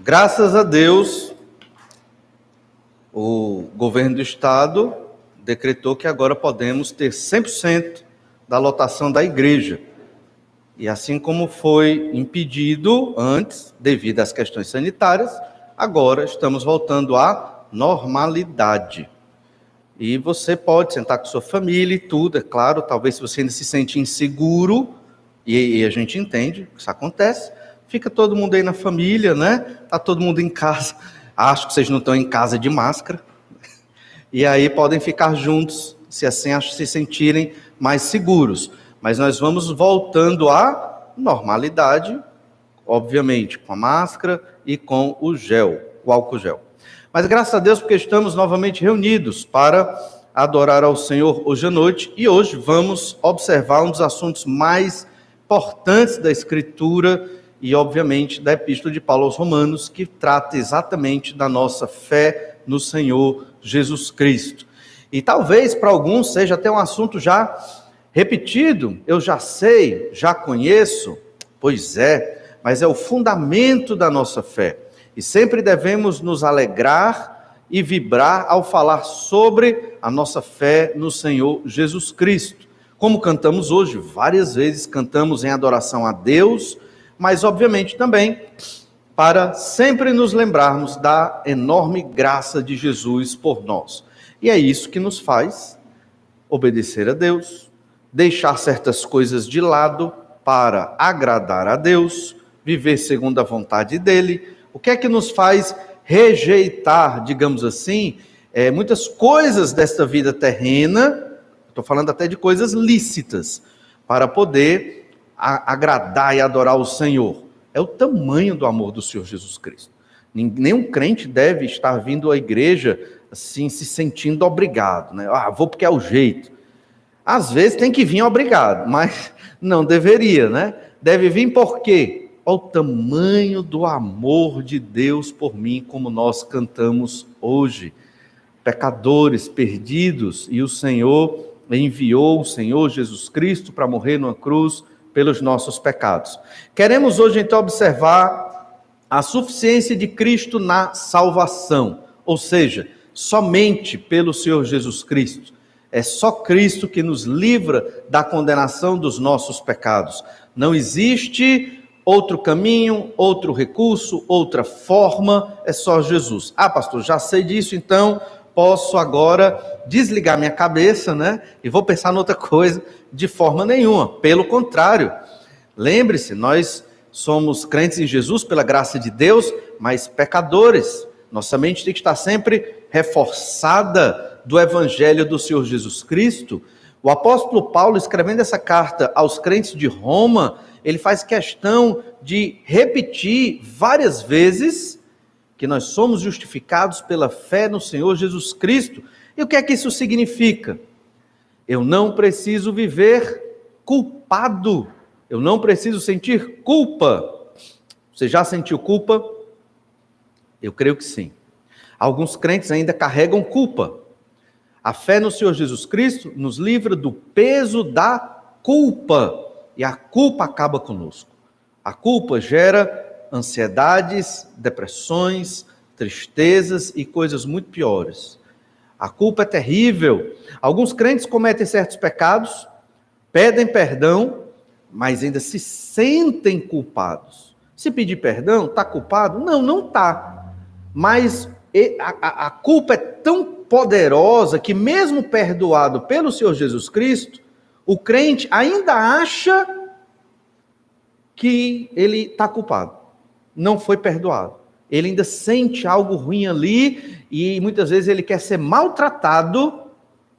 Graças a Deus, o governo do estado decretou que agora podemos ter 100% da lotação da igreja. E assim como foi impedido antes, devido às questões sanitárias, agora estamos voltando à normalidade. E você pode sentar com sua família e tudo, é claro, talvez se você ainda se sente inseguro, e a gente entende que isso acontece, fica todo mundo aí na família, né? Está todo mundo em casa. Acho que vocês não estão em casa de máscara. E aí podem ficar juntos, se assim se sentirem mais seguros. Mas nós vamos voltando à normalidade, obviamente, com a máscara e com o álcool gel. Mas graças a Deus, porque estamos novamente reunidos para adorar ao Senhor hoje à noite. E hoje vamos observar um dos assuntos mais importantes da Escritura e, obviamente, da Epístola de Paulo aos Romanos, que trata exatamente da nossa fé no Senhor Jesus Cristo. E talvez para alguns seja até um assunto já repetido, eu já sei, já conheço, pois é, mas é o fundamento da nossa fé. E sempre devemos nos alegrar e vibrar ao falar sobre a nossa fé no Senhor Jesus Cristo. Como cantamos hoje, várias vezes cantamos em adoração a Deus, mas obviamente também para sempre nos lembrarmos da enorme graça de Jesus por nós. E é isso que nos faz obedecer a Deus, deixar certas coisas de lado para agradar a Deus, viver segundo a vontade dele. O que é que nos faz rejeitar, digamos assim, muitas coisas desta vida terrena, estou falando até de coisas lícitas, para poder agradar e adorar o Senhor? É o tamanho do amor do Senhor Jesus Cristo. Nenhum crente deve estar vindo à igreja assim, se sentindo obrigado, né? Vou porque é o jeito. Às vezes tem que vir obrigado, mas não deveria, né? Deve vir por quê? Olha o tamanho do amor de Deus por mim, como nós cantamos hoje. Pecadores perdidos, e o Senhor enviou o Senhor Jesus Cristo para morrer numa cruz pelos nossos pecados. Queremos hoje então observar a suficiência de Cristo na salvação, ou seja, somente pelo Senhor Jesus Cristo. É só Cristo que nos livra da condenação dos nossos pecados. Não existe outro caminho, outro recurso, outra forma, é só Jesus. Pastor, já sei disso, então posso agora desligar minha cabeça, né? E vou pensar noutra coisa. De forma nenhuma, pelo contrário. Lembre-se, nós somos crentes em Jesus pela graça de Deus, mas pecadores. Nossa mente tem que estar sempre reforçada do Evangelho do Senhor Jesus Cristo. O apóstolo Paulo, escrevendo essa carta aos crentes de Roma, ele faz questão de repetir várias vezes que nós somos justificados pela fé no Senhor Jesus Cristo. E o que é que isso significa? Eu não preciso viver culpado, eu não preciso sentir culpa. Você já sentiu culpa? Eu creio que sim. Alguns crentes ainda carregam culpa. A fé no Senhor Jesus Cristo nos livra do peso da culpa, e a culpa acaba conosco. A culpa gera ansiedades, depressões, tristezas e coisas muito piores. A culpa é terrível. Alguns crentes cometem certos pecados, pedem perdão, mas ainda se sentem culpados. Se pedir perdão, está culpado? Não, não está. Mas a culpa é tão poderosa que mesmo perdoado pelo Senhor Jesus Cristo, o crente ainda acha que ele está culpado. Não foi perdoado. Ele ainda sente algo ruim ali e muitas vezes ele quer ser maltratado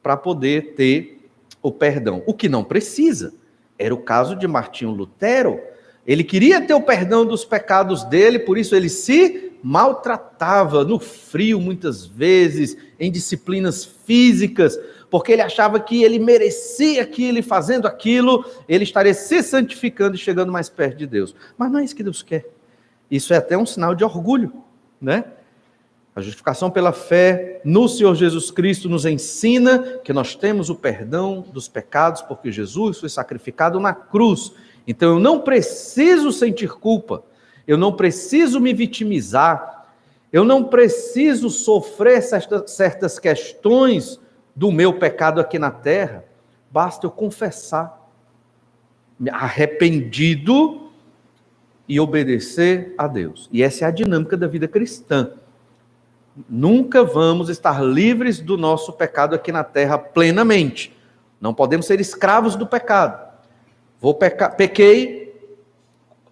para poder ter o perdão. O que não precisa. Era o caso de Martinho Lutero. Ele queria ter o perdão dos pecados dele, por isso ele se maltratava no frio muitas vezes, em disciplinas físicas, porque ele achava que ele merecia aquilo e fazendo aquilo, ele estaria se santificando e chegando mais perto de Deus. Mas não é isso que Deus quer. Isso é até um sinal de orgulho, né? A justificação pela fé no Senhor Jesus Cristo nos ensina que nós temos o perdão dos pecados porque Jesus foi sacrificado na cruz. Então eu não preciso sentir culpa. Eu não preciso me vitimizar, eu não preciso sofrer certas questões do meu pecado aqui na terra, basta eu confessar, arrependido e obedecer a Deus. E essa é a dinâmica da vida cristã. Nunca vamos estar livres do nosso pecado aqui na terra plenamente. Não podemos ser escravos do pecado. Pequei,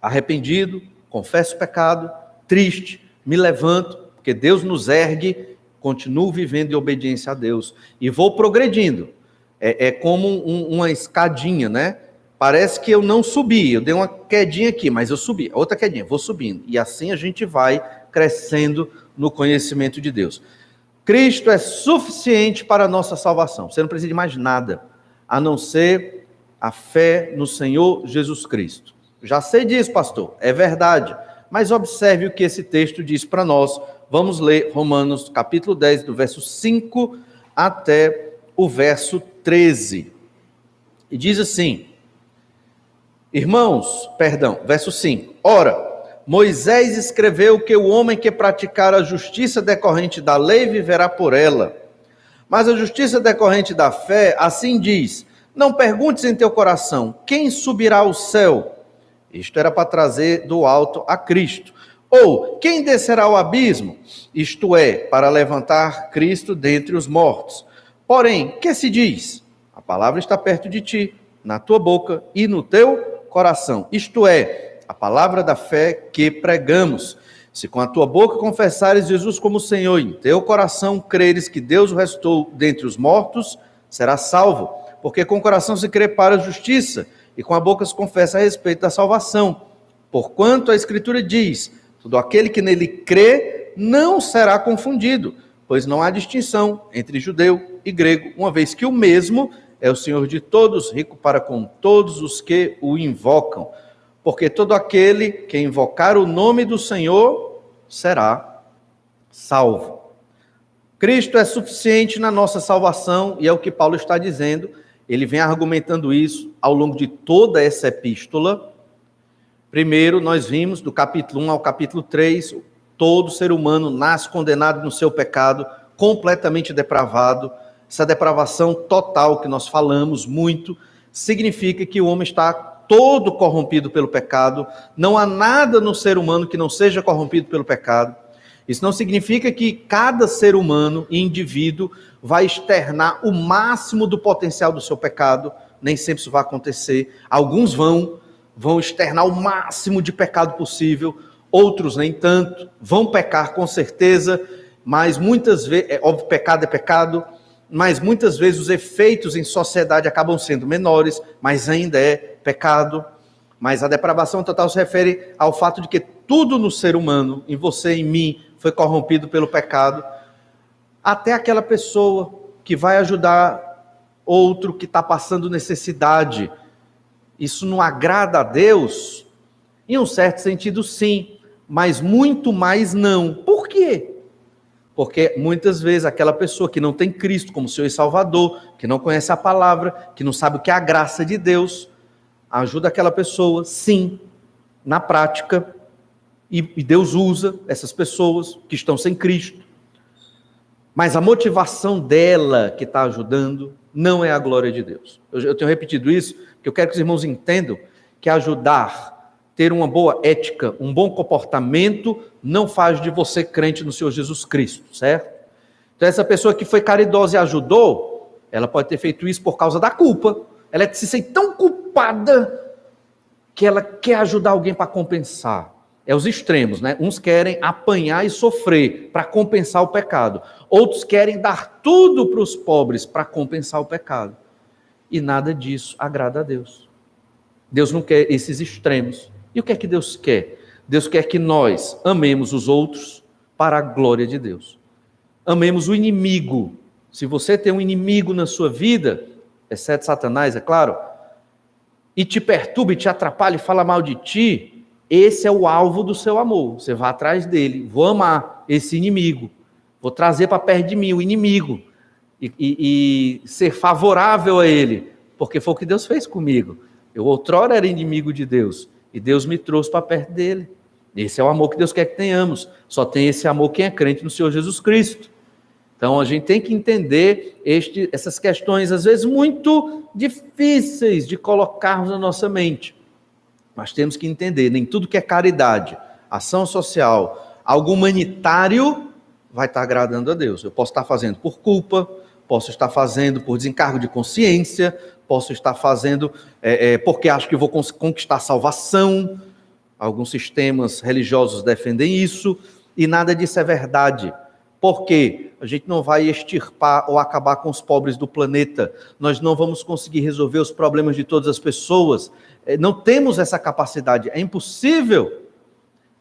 arrependido, confesso o pecado, triste, me levanto, porque Deus nos ergue, continuo vivendo em obediência a Deus. E vou progredindo. É como uma escadinha, né? Parece que eu não subi, eu dei uma quedinha aqui, mas eu subi. Outra quedinha, vou subindo. E assim a gente vai crescendo no conhecimento de Deus. Cristo é suficiente para a nossa salvação. Você não precisa de mais nada, a não ser a fé no Senhor Jesus Cristo. Já sei disso, pastor, é verdade. Mas observe o que esse texto diz para nós. Vamos ler Romanos capítulo 10, do verso 5 até o verso 13. E diz assim, verso 5. Ora, Moisés escreveu que o homem que praticar a justiça decorrente da lei viverá por ela. Mas a justiça decorrente da fé, assim diz, não perguntes em teu coração, quem subirá ao céu? Isto era para trazer do alto a Cristo. Ou, quem descerá ao abismo? Isto é, para levantar Cristo dentre os mortos. Porém, que se diz? A palavra está perto de ti, na tua boca e no teu coração. Isto é, a palavra da fé que pregamos. Se com a tua boca confessares Jesus como Senhor, e em teu coração creres que Deus o restou dentre os mortos, serás salvo. Porque com o coração se crê para a justiça, e com a boca se confessa a respeito da salvação. Porquanto a Escritura diz, todo aquele que nele crê não será confundido, pois não há distinção entre judeu e grego, uma vez que o mesmo é o Senhor de todos, rico para com todos os que o invocam. Porque todo aquele que invocar o nome do Senhor será salvo. Cristo é suficiente na nossa salvação, e é o que Paulo está dizendo. Ele vem argumentando isso ao longo de toda essa epístola. Primeiro, nós vimos do capítulo 1 ao capítulo 3, todo ser humano nasce condenado no seu pecado, completamente depravado. Essa depravação total que nós falamos muito, significa que o homem está todo corrompido pelo pecado, não há nada no ser humano que não seja corrompido pelo pecado. Isso não significa que cada ser humano e indivíduo vai externar o máximo do potencial do seu pecado, nem sempre isso vai acontecer. Alguns vão externar o máximo de pecado possível, outros nem tanto, vão pecar com certeza, mas muitas vezes, óbvio, pecado é pecado, mas muitas vezes os efeitos em sociedade acabam sendo menores, mas ainda é pecado. Mas a depravação total se refere ao fato de que tudo no ser humano, em você e em mim, foi corrompido pelo pecado. Até aquela pessoa que vai ajudar outro que está passando necessidade. Isso não agrada a Deus? Em um certo sentido, sim, mas muito mais não. Por quê? Porque muitas vezes aquela pessoa que não tem Cristo como Senhor e Salvador, que não conhece a palavra, que não sabe o que é a graça de Deus, ajuda aquela pessoa, sim, na prática, e Deus usa essas pessoas que estão sem Cristo. Mas a motivação dela que está ajudando não é a glória de Deus. Eu tenho repetido isso, porque eu quero que os irmãos entendam que ajudar, ter uma boa ética, um bom comportamento, não faz de você crente no Senhor Jesus Cristo, certo? Então essa pessoa que foi caridosa e ajudou, ela pode ter feito isso por causa da culpa. Ela se sente tão culpada que ela quer ajudar alguém para compensar. É os extremos, né? Uns querem apanhar e sofrer para compensar o pecado. Outros querem dar tudo para os pobres para compensar o pecado. E nada disso agrada a Deus. Deus não quer esses extremos. E o que é que Deus quer? Deus quer que nós amemos os outros para a glória de Deus. Amemos o inimigo. Se você tem um inimigo na sua vida, exceto Satanás, é claro, e te perturba e te atrapalha e fala mal de ti, esse é o alvo do seu amor. Você vai atrás dele. Vou amar esse inimigo. Vou trazer para perto de mim o inimigo. E ser favorável a ele. Porque foi o que Deus fez comigo. Eu outrora era inimigo de Deus. E Deus me trouxe para perto dele. Esse é o amor que Deus quer que tenhamos. Só tem esse amor quem é crente no Senhor Jesus Cristo. Então, a gente tem que entender essas questões, às vezes, muito difíceis de colocarmos na nossa mente. Mas temos que entender, nem tudo que é caridade, ação social, algo humanitário, vai estar agradando a Deus. Eu posso estar fazendo por culpa, posso estar fazendo por desencargo de consciência, posso estar fazendo porque acho que vou conquistar a salvação. Alguns sistemas religiosos defendem isso, e nada disso é verdade. Por quê? A gente não vai extirpar ou acabar com os pobres do planeta. Nós não vamos conseguir resolver os problemas de todas as pessoas. Não temos essa capacidade, é impossível.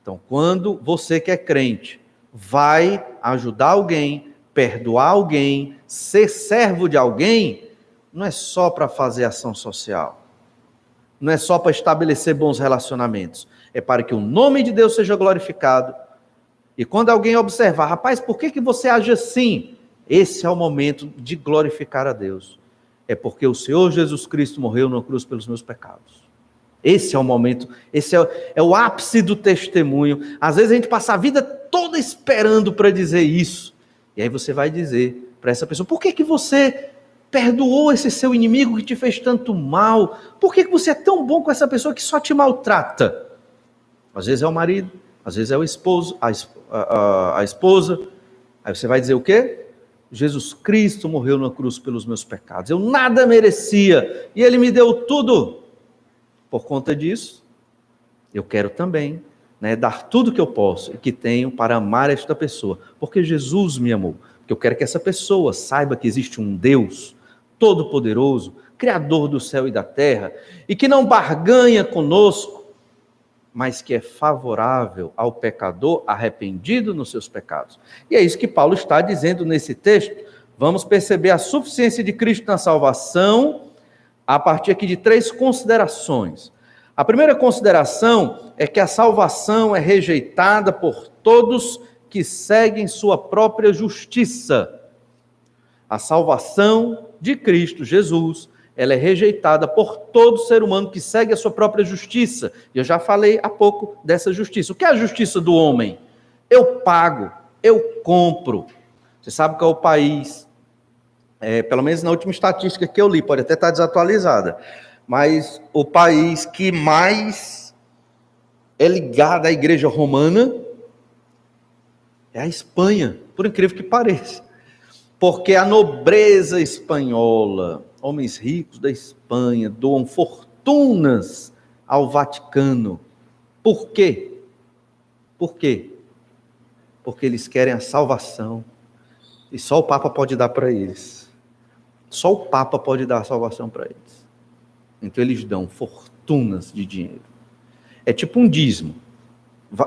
Então, quando você que é crente vai ajudar alguém, perdoar alguém, ser servo de alguém, não é só para fazer ação social. Não é só para estabelecer bons relacionamentos. É para que o nome de Deus seja glorificado. E quando alguém observar, rapaz, por que você age assim? Esse é o momento de glorificar a Deus. É porque o Senhor Jesus Cristo morreu na cruz pelos meus pecados. Esse é o momento, esse é o ápice do testemunho. Às vezes a gente passa a vida toda esperando para dizer isso. E aí você vai dizer para essa pessoa, por que você perdoou esse seu inimigo que te fez tanto mal? Por que você é tão bom com essa pessoa que só te maltrata? Às vezes é o marido, às vezes é o esposo, a esposa. Aí você vai dizer o quê? Jesus Cristo morreu na cruz pelos meus pecados. Eu nada merecia e Ele me deu tudo. Por conta disso, eu quero também dar tudo que eu posso e que tenho para amar esta pessoa. Porque Jesus me amou. Porque eu quero que essa pessoa saiba que existe um Deus todo-poderoso, Criador do céu e da terra, e que não barganha conosco, mas que é favorável ao pecador arrependido nos seus pecados. E é isso que Paulo está dizendo nesse texto. Vamos perceber a suficiência de Cristo na salvação a partir aqui de 3 considerações. A primeira consideração é que a salvação é rejeitada por todos que seguem sua própria justiça. A salvação de Cristo Jesus, ela é rejeitada por todo ser humano que segue a sua própria justiça. Eu já falei há pouco dessa justiça. O que é a justiça do homem? Eu pago, eu compro. Você sabe qual é o país, pelo menos na última estatística que eu li, pode até estar desatualizada, mas o país que mais é ligado à igreja romana é a Espanha, por incrível que pareça. Porque a nobreza espanhola, homens ricos da Espanha, doam fortunas ao Vaticano. Por quê? Por quê? Porque eles querem a salvação. E só o Papa pode dar para eles. Só o Papa pode dar a salvação para eles. Então eles dão fortunas de dinheiro. É tipo um dízimo.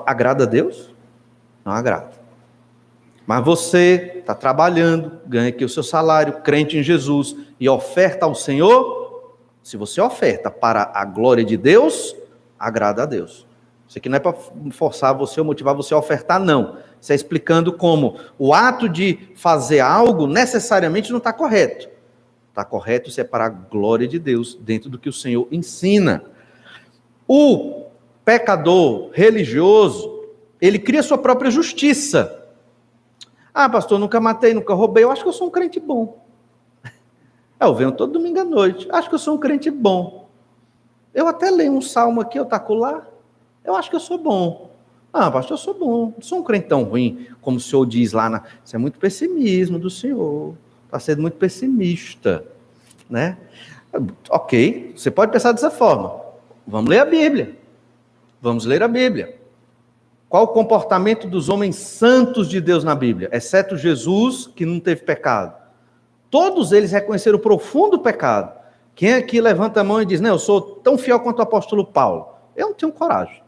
Agrada a Deus? Não agrada. Mas você está trabalhando, ganha aqui o seu salário, crente em Jesus, e oferta ao Senhor. Se você oferta para a glória de Deus, agrada a Deus. Isso aqui não é para forçar você ou motivar você a ofertar, não. Isso é explicando como o ato de fazer algo necessariamente não está correto. Está correto se é para a glória de Deus, dentro do que o Senhor ensina. O pecador religioso, ele cria sua própria justiça. Ah, pastor, nunca matei, nunca roubei, eu acho que eu sou um crente bom. Eu venho todo domingo à noite, acho que eu sou um crente bom. Eu até leio um salmo aqui, eu taco lá, eu acho que eu sou bom. Ah, pastor, eu sou bom, não sou um crente tão ruim, como o senhor diz lá. Isso é muito pessimismo do senhor, está sendo muito pessimista, né? Ok, você pode pensar dessa forma. Vamos ler a Bíblia. Vamos ler a Bíblia. Qual o comportamento dos homens santos de Deus na Bíblia? Exceto Jesus, que não teve pecado. Todos eles reconheceram o profundo pecado. Quem aqui levanta a mão e diz, não, eu sou tão fiel quanto o apóstolo Paulo? Eu não tenho coragem.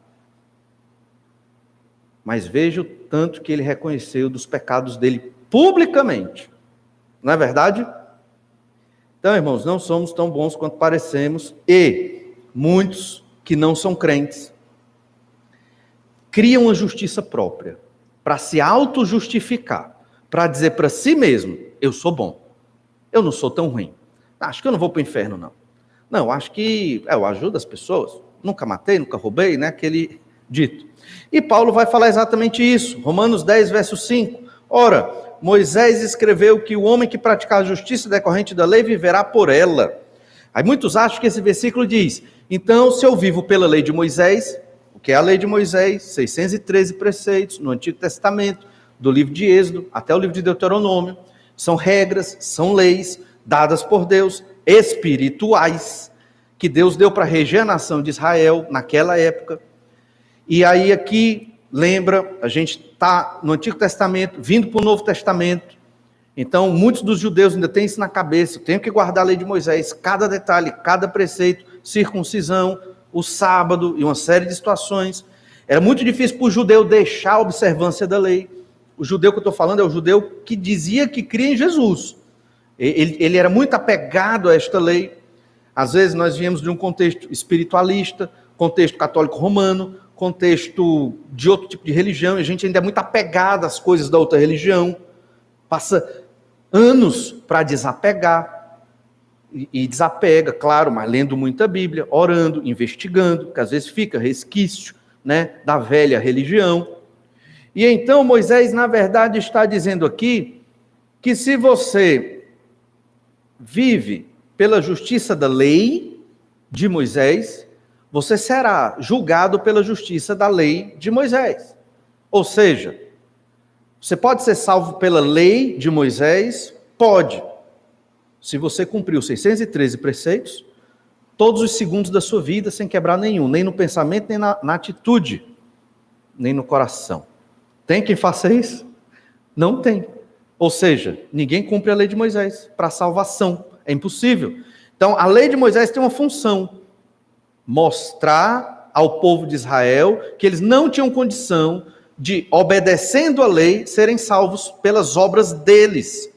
Mas vejo tanto que ele reconheceu dos pecados dele publicamente. Não é verdade? Então, irmãos, não somos tão bons quanto parecemos, e muitos que não são crentes criam uma justiça própria, para se auto-justificar, para dizer para si mesmo, eu sou bom, eu não sou tão ruim, acho que eu não vou para o inferno, não. Não, acho que eu ajudo as pessoas, nunca matei, nunca roubei, né? dito. E Paulo vai falar exatamente isso, Romanos 10, verso 5. Ora, Moisés escreveu que o homem que praticar a justiça decorrente da lei viverá por ela. Aí muitos acham que esse versículo diz, então se eu vivo pela lei de Moisés, o que é a lei de Moisés, 613 preceitos no Antigo Testamento, do livro de Êxodo até o livro de Deuteronômio, são regras, são leis dadas por Deus, espirituais, que Deus deu para reger a nação de Israel naquela época. E aí aqui, lembra, a gente está no Antigo Testamento, vindo para o Novo Testamento, então muitos dos judeus ainda têm isso na cabeça, tem que guardar a lei de Moisés, cada detalhe, cada preceito, circuncisão, o sábado e uma série de situações. Era muito difícil para o judeu deixar a observância da lei. O judeu que eu estou falando é o judeu que dizia que cria em Jesus. Ele era muito apegado a esta lei. Às vezes nós viemos de um contexto espiritualista, contexto católico romano, contexto de outro tipo de religião, e a gente ainda é muito apegado às coisas da outra religião, passa anos para desapegar, e desapega, claro, mas lendo muita Bíblia, orando, investigando, porque às vezes fica resquício, né, da velha religião. E então Moisés, na verdade, está dizendo aqui que se você vive pela justiça da lei de Moisés, você será julgado pela justiça da lei de Moisés. Ou seja, você pode ser salvo pela lei de Moisés? Pode. Se você cumprir os 613 preceitos, todos os segundos da sua vida, sem quebrar nenhum, nem no pensamento, nem na atitude, nem no coração. Tem quem faça isso? Não tem. Ou seja, ninguém cumpre a lei de Moisés para salvação. É impossível. Então, a lei de Moisés tem uma função: mostrar ao povo de Israel que eles não tinham condição de, obedecendo a lei, serem salvos pelas obras deles,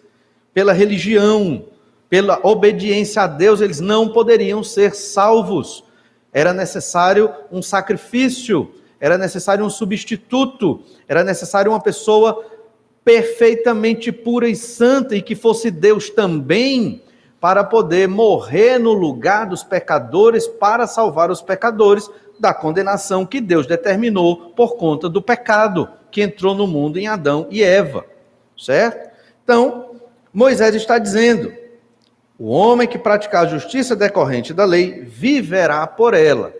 pela religião, pela obediência a Deus, eles não poderiam ser salvos. Era necessário um sacrifício, era necessário um substituto, era necessário uma pessoa perfeitamente pura e santa, e que fosse Deus também, para poder morrer no lugar dos pecadores, para salvar os pecadores da condenação que Deus determinou por conta do pecado que entrou no mundo em Adão e Eva, certo? Então, Moisés está dizendo, o homem que praticar a justiça decorrente da lei viverá por ela,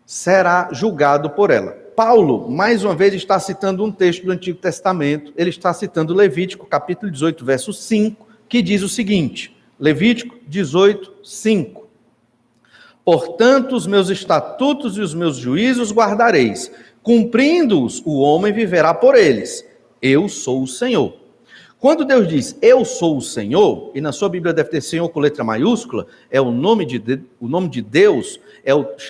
será julgado por ela. Paulo, mais uma vez, está citando um texto do Antigo Testamento, ele está citando Levítico, capítulo 18, verso 5, que diz o seguinte, Levítico 18, 5. Portanto, os meus estatutos e os meus juízos guardareis, cumprindo-os, o homem viverá por eles. Eu sou o Senhor. Quando Deus diz, eu sou o Senhor, e na sua Bíblia deve ter Senhor com letra maiúscula, é o nome de Deus,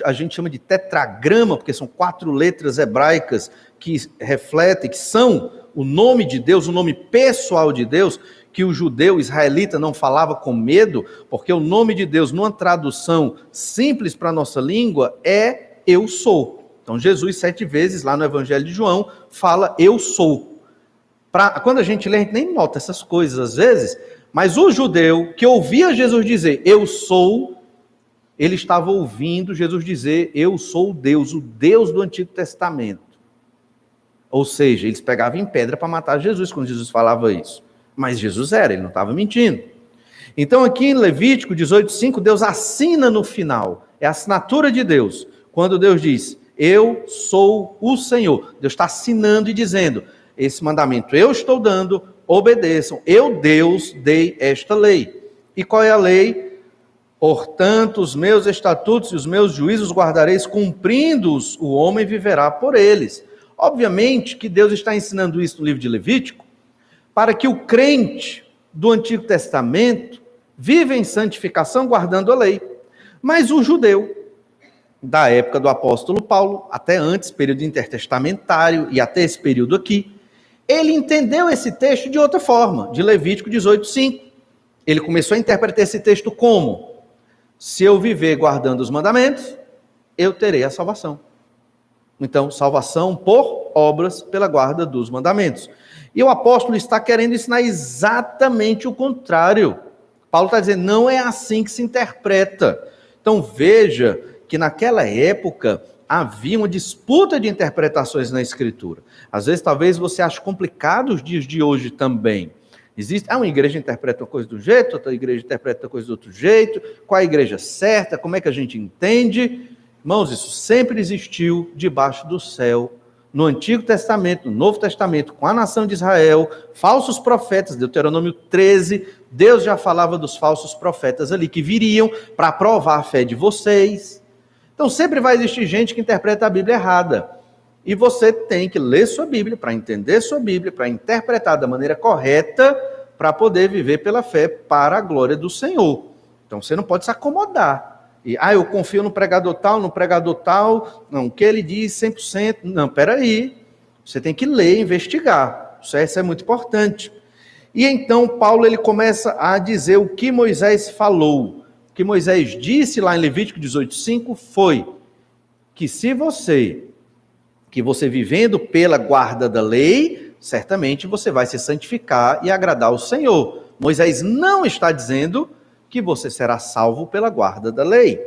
a gente chama de tetragrama, porque são 4 letras hebraicas que refletem, que são o nome de Deus, o nome pessoal de Deus, que o judeu israelita não falava com medo, porque o nome de Deus, numa tradução simples para a nossa língua, é eu sou. Então Jesus 7 vezes, lá no Evangelho de João, fala eu sou. Quando a gente lê, a gente nem nota essas coisas às vezes, mas o judeu que ouvia Jesus dizer, eu sou, ele estava ouvindo Jesus dizer, eu sou o Deus do Antigo Testamento. Ou seja, eles pegavam em pedra para matar Jesus quando Jesus falava isso. Mas Jesus ele não estava mentindo. Então aqui em Levítico 18:5, Deus assina no final, é a assinatura de Deus, quando Deus diz, eu sou o Senhor. Deus está assinando e dizendo, esse mandamento eu estou dando, obedeçam. Eu, Deus, dei esta lei. E qual é a lei? Portanto, os meus estatutos e os meus juízos guardareis, cumprindo-os, o homem viverá por eles. Obviamente que Deus está ensinando isso no livro de Levítico, para que o crente do Antigo Testamento viva em santificação guardando a lei. Mas o judeu, da época do apóstolo Paulo, até antes, período intertestamentário e até esse período aqui, ele entendeu esse texto de outra forma, de Levítico 18:5. Ele começou a interpretar esse texto como, se eu viver guardando os mandamentos, eu terei a salvação. Então, salvação por obras pela guarda dos mandamentos. E o apóstolo está querendo ensinar exatamente o contrário. Paulo está dizendo, não é assim que se interpreta. Então veja que naquela época, havia uma disputa de interpretações na Escritura. Às vezes, talvez você ache complicado os dias de hoje também. Existe, uma igreja interpreta uma coisa de um jeito, outra igreja interpreta uma coisa de outro jeito, qual é a igreja certa, como é que a gente entende? Irmãos, isso sempre existiu debaixo do céu, no Antigo Testamento, no Novo Testamento, com a nação de Israel, falsos profetas, Deuteronômio 13, Deus já falava dos falsos profetas ali, que viriam para provar a fé de vocês. Então sempre vai existir gente que interpreta a Bíblia errada. E você tem que ler sua Bíblia, para entender sua Bíblia, para interpretar da maneira correta, para poder viver pela fé para a glória do Senhor. Então você não pode se acomodar. E, eu confio no pregador tal, não, o que ele diz 100%, não, peraí, você tem que ler, investigar, isso é muito importante. E então Paulo ele começa a dizer o que Moisés falou, o que Moisés disse lá em Levítico 18:5 foi, que você vivendo pela guarda da lei, certamente você vai se santificar e agradar ao Senhor. Moisés não está dizendo que você será salvo pela guarda da lei.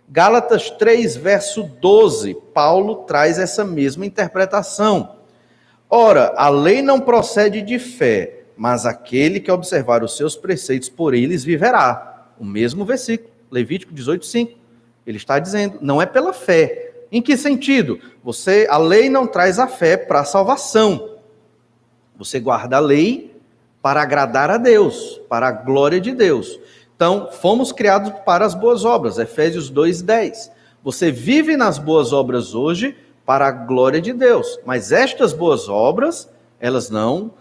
Gálatas 3, verso 12, Paulo traz essa mesma interpretação. Ora, a lei não procede de fé, mas aquele que observar os seus preceitos, por eles viverá. O mesmo versículo, Levítico 18:5. Ele está dizendo, não é pela fé. Em que sentido? A lei não traz a fé para a salvação. Você guarda a lei para agradar a Deus, para a glória de Deus. Então, fomos criados para as boas obras, Efésios 2:10. Você vive nas boas obras hoje para a glória de Deus, mas estas boas obras, elas não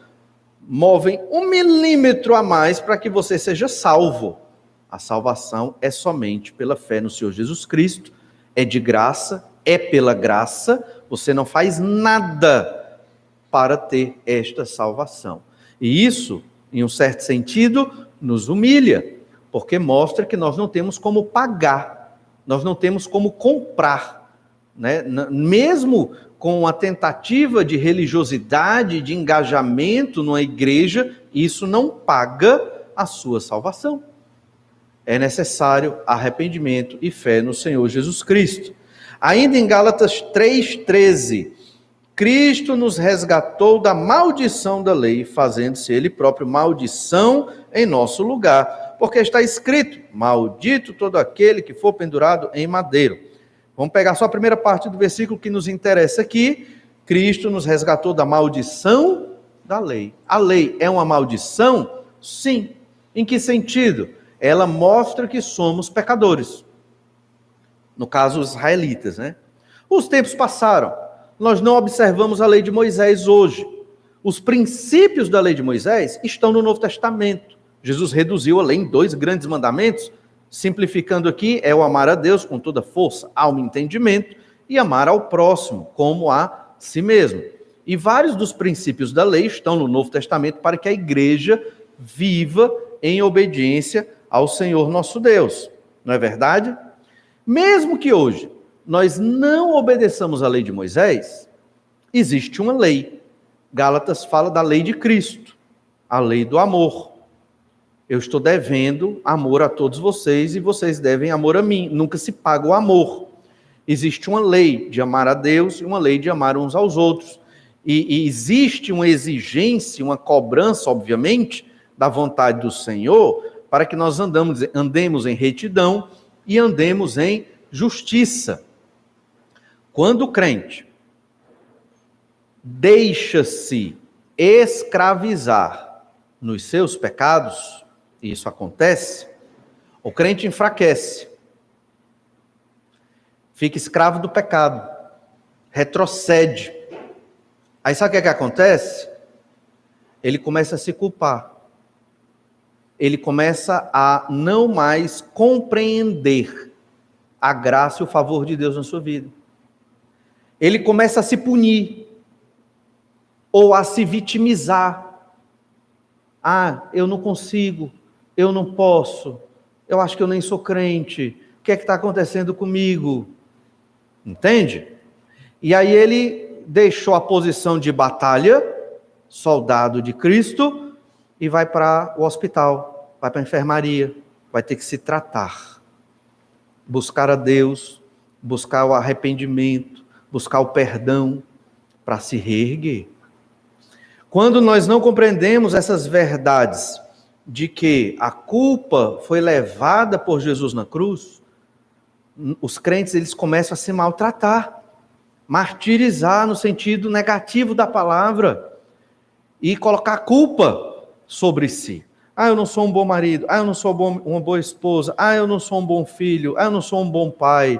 movem 1 milímetro a mais para que você seja salvo. A salvação é somente pela fé no Senhor Jesus Cristo, é de graça, é pela graça, você não faz nada para ter esta salvação. E isso, em um certo sentido, nos humilha, porque mostra que nós não temos como pagar, nós não temos como comprar, né? Mesmo com a tentativa de religiosidade, de engajamento numa igreja, isso não paga a sua salvação. É necessário arrependimento e fé no Senhor Jesus Cristo. Ainda em Gálatas 3:13, Cristo nos resgatou da maldição da lei, fazendo-se Ele próprio maldição em nosso lugar. Porque está escrito, maldito todo aquele que for pendurado em madeiro. Vamos pegar só a primeira parte do versículo que nos interessa aqui. Cristo nos resgatou da maldição da lei. A lei é uma maldição? Sim. Em que sentido? Ela mostra que somos pecadores. No caso, os israelitas, né? Os tempos passaram. Nós não observamos a lei de Moisés hoje. Os princípios da lei de Moisés estão no Novo Testamento. Jesus reduziu a lei em 2 grandes mandamentos, simplificando aqui, é o amar a Deus com toda força, alma e entendimento, e amar ao próximo, como a si mesmo. E vários dos princípios da lei estão no Novo Testamento para que a igreja viva em obediência ao Senhor nosso Deus. Não é verdade? Mesmo que hoje nós não obedeçamos a lei de Moisés, existe uma lei. Gálatas fala da lei de Cristo, a lei do amor. Eu estou devendo amor a todos vocês e vocês devem amor a mim. Nunca se paga o amor. Existe uma lei de amar a Deus e uma lei de amar uns aos outros. E existe uma exigência, uma cobrança, obviamente, da vontade do Senhor para que nós andemos em retidão e andemos em justiça. Quando o crente deixa-se escravizar nos seus pecados, e isso acontece, o crente enfraquece, fica escravo do pecado, retrocede. Aí sabe o que acontece? Ele começa a se culpar. Ele começa a não mais compreender a graça e o favor de Deus na sua vida. Ele começa a se punir, ou a se vitimizar. Eu não consigo, eu não posso, eu acho que eu nem sou crente, o que é que está acontecendo comigo? Entende? E aí ele deixou a posição de batalha, soldado de Cristo, e vai para o hospital, vai para a enfermaria, vai ter que se tratar, buscar a Deus, buscar o arrependimento, buscar o perdão para se reerguer. Quando nós não compreendemos essas verdades de que a culpa foi levada por Jesus na cruz, os crentes eles começam a se maltratar, martirizar no sentido negativo da palavra e colocar culpa sobre si. Eu não sou um bom marido, eu não sou uma boa esposa, eu não sou um bom filho, eu não sou um bom pai,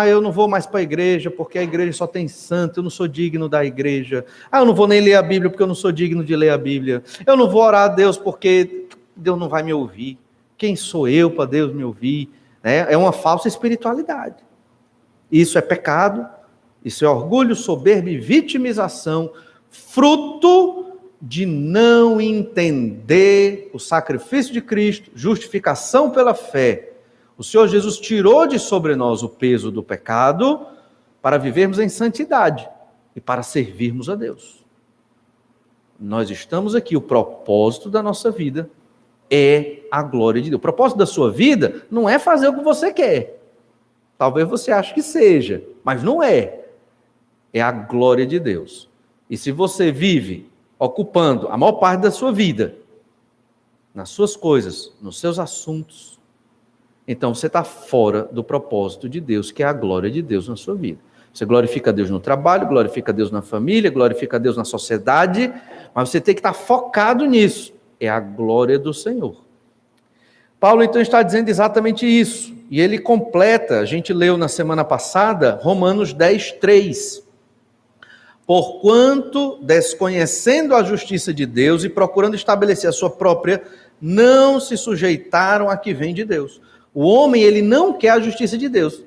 eu não vou mais para a igreja porque a igreja só tem santo, eu não sou digno da igreja, eu não vou nem ler a Bíblia porque eu não sou digno de ler a Bíblia, eu não vou orar a Deus porque Deus não vai me ouvir, quem sou eu para Deus me ouvir? É uma falsa espiritualidade. Isso é pecado, isso é orgulho, soberba e vitimização, fruto de não entender o sacrifício de Cristo, justificação pela fé. O Senhor Jesus tirou de sobre nós o peso do pecado para vivermos em santidade e para servirmos a Deus. Nós estamos aqui, o propósito da nossa vida é a glória de Deus. O propósito da sua vida não é fazer o que você quer. Talvez você ache que seja, mas não é. É a glória de Deus. E se você vive ocupando a maior parte da sua vida nas suas coisas, nos seus assuntos, então você está fora do propósito de Deus, que é a glória de Deus na sua vida. Você glorifica a Deus no trabalho, glorifica a Deus na família, glorifica a Deus na sociedade, mas você tem que estar focado nisso. É a glória do Senhor. Paulo então está dizendo exatamente isso. E ele completa, a gente leu na semana passada, Romanos 10, 3. Porquanto, desconhecendo a justiça de Deus e procurando estabelecer a sua própria, não se sujeitaram a que vem de Deus. O homem, ele não quer a justiça de Deus.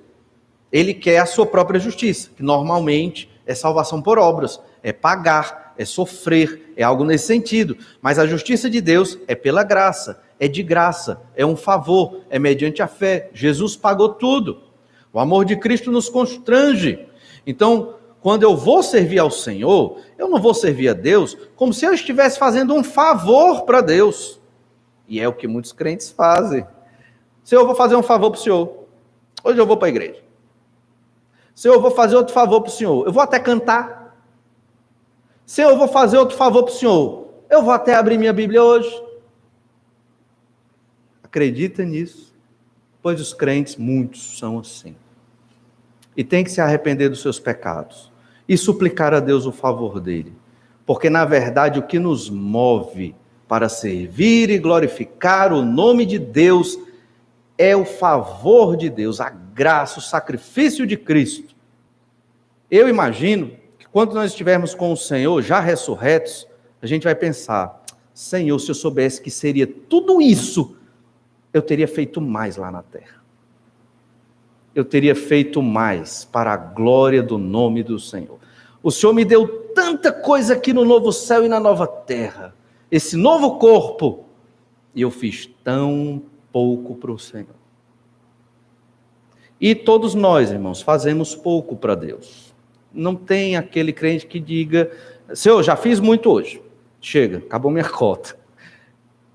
Ele quer a sua própria justiça, que normalmente é salvação por obras, é pagar, é sofrer, é algo nesse sentido. Mas a justiça de Deus é pela graça, é de graça, é um favor, é mediante a fé. Jesus pagou tudo. O amor de Cristo nos constrange. Então, quando eu vou servir ao Senhor, eu não vou servir a Deus como se eu estivesse fazendo um favor para Deus. E é o que muitos crentes fazem. Senhor, eu vou fazer um favor para o Senhor. Hoje eu vou para a igreja. Senhor, eu vou fazer outro favor para o Senhor. Eu vou até cantar. Senhor, eu vou fazer outro favor para o Senhor. Eu vou até abrir minha Bíblia hoje. Acredita nisso? Pois os crentes, muitos, são assim. E tem que se arrepender dos seus pecados. E suplicar a Deus o favor dele. Porque, na verdade, o que nos move para servir e glorificar o nome de Deus é o favor de Deus, a graça, o sacrifício de Cristo. Eu imagino que quando nós estivermos com o Senhor, já ressurretos, a gente vai pensar, Senhor, se eu soubesse que seria tudo isso, eu teria feito mais lá na terra. Eu teria feito mais para a glória do nome do Senhor. O Senhor me deu tanta coisa aqui no novo céu e na nova terra, esse novo corpo, e eu fiz tão pouco para o Senhor. E todos nós, irmãos, fazemos pouco para Deus. Não tem aquele crente que diga, Senhor, já fiz muito hoje, chega, acabou minha cota.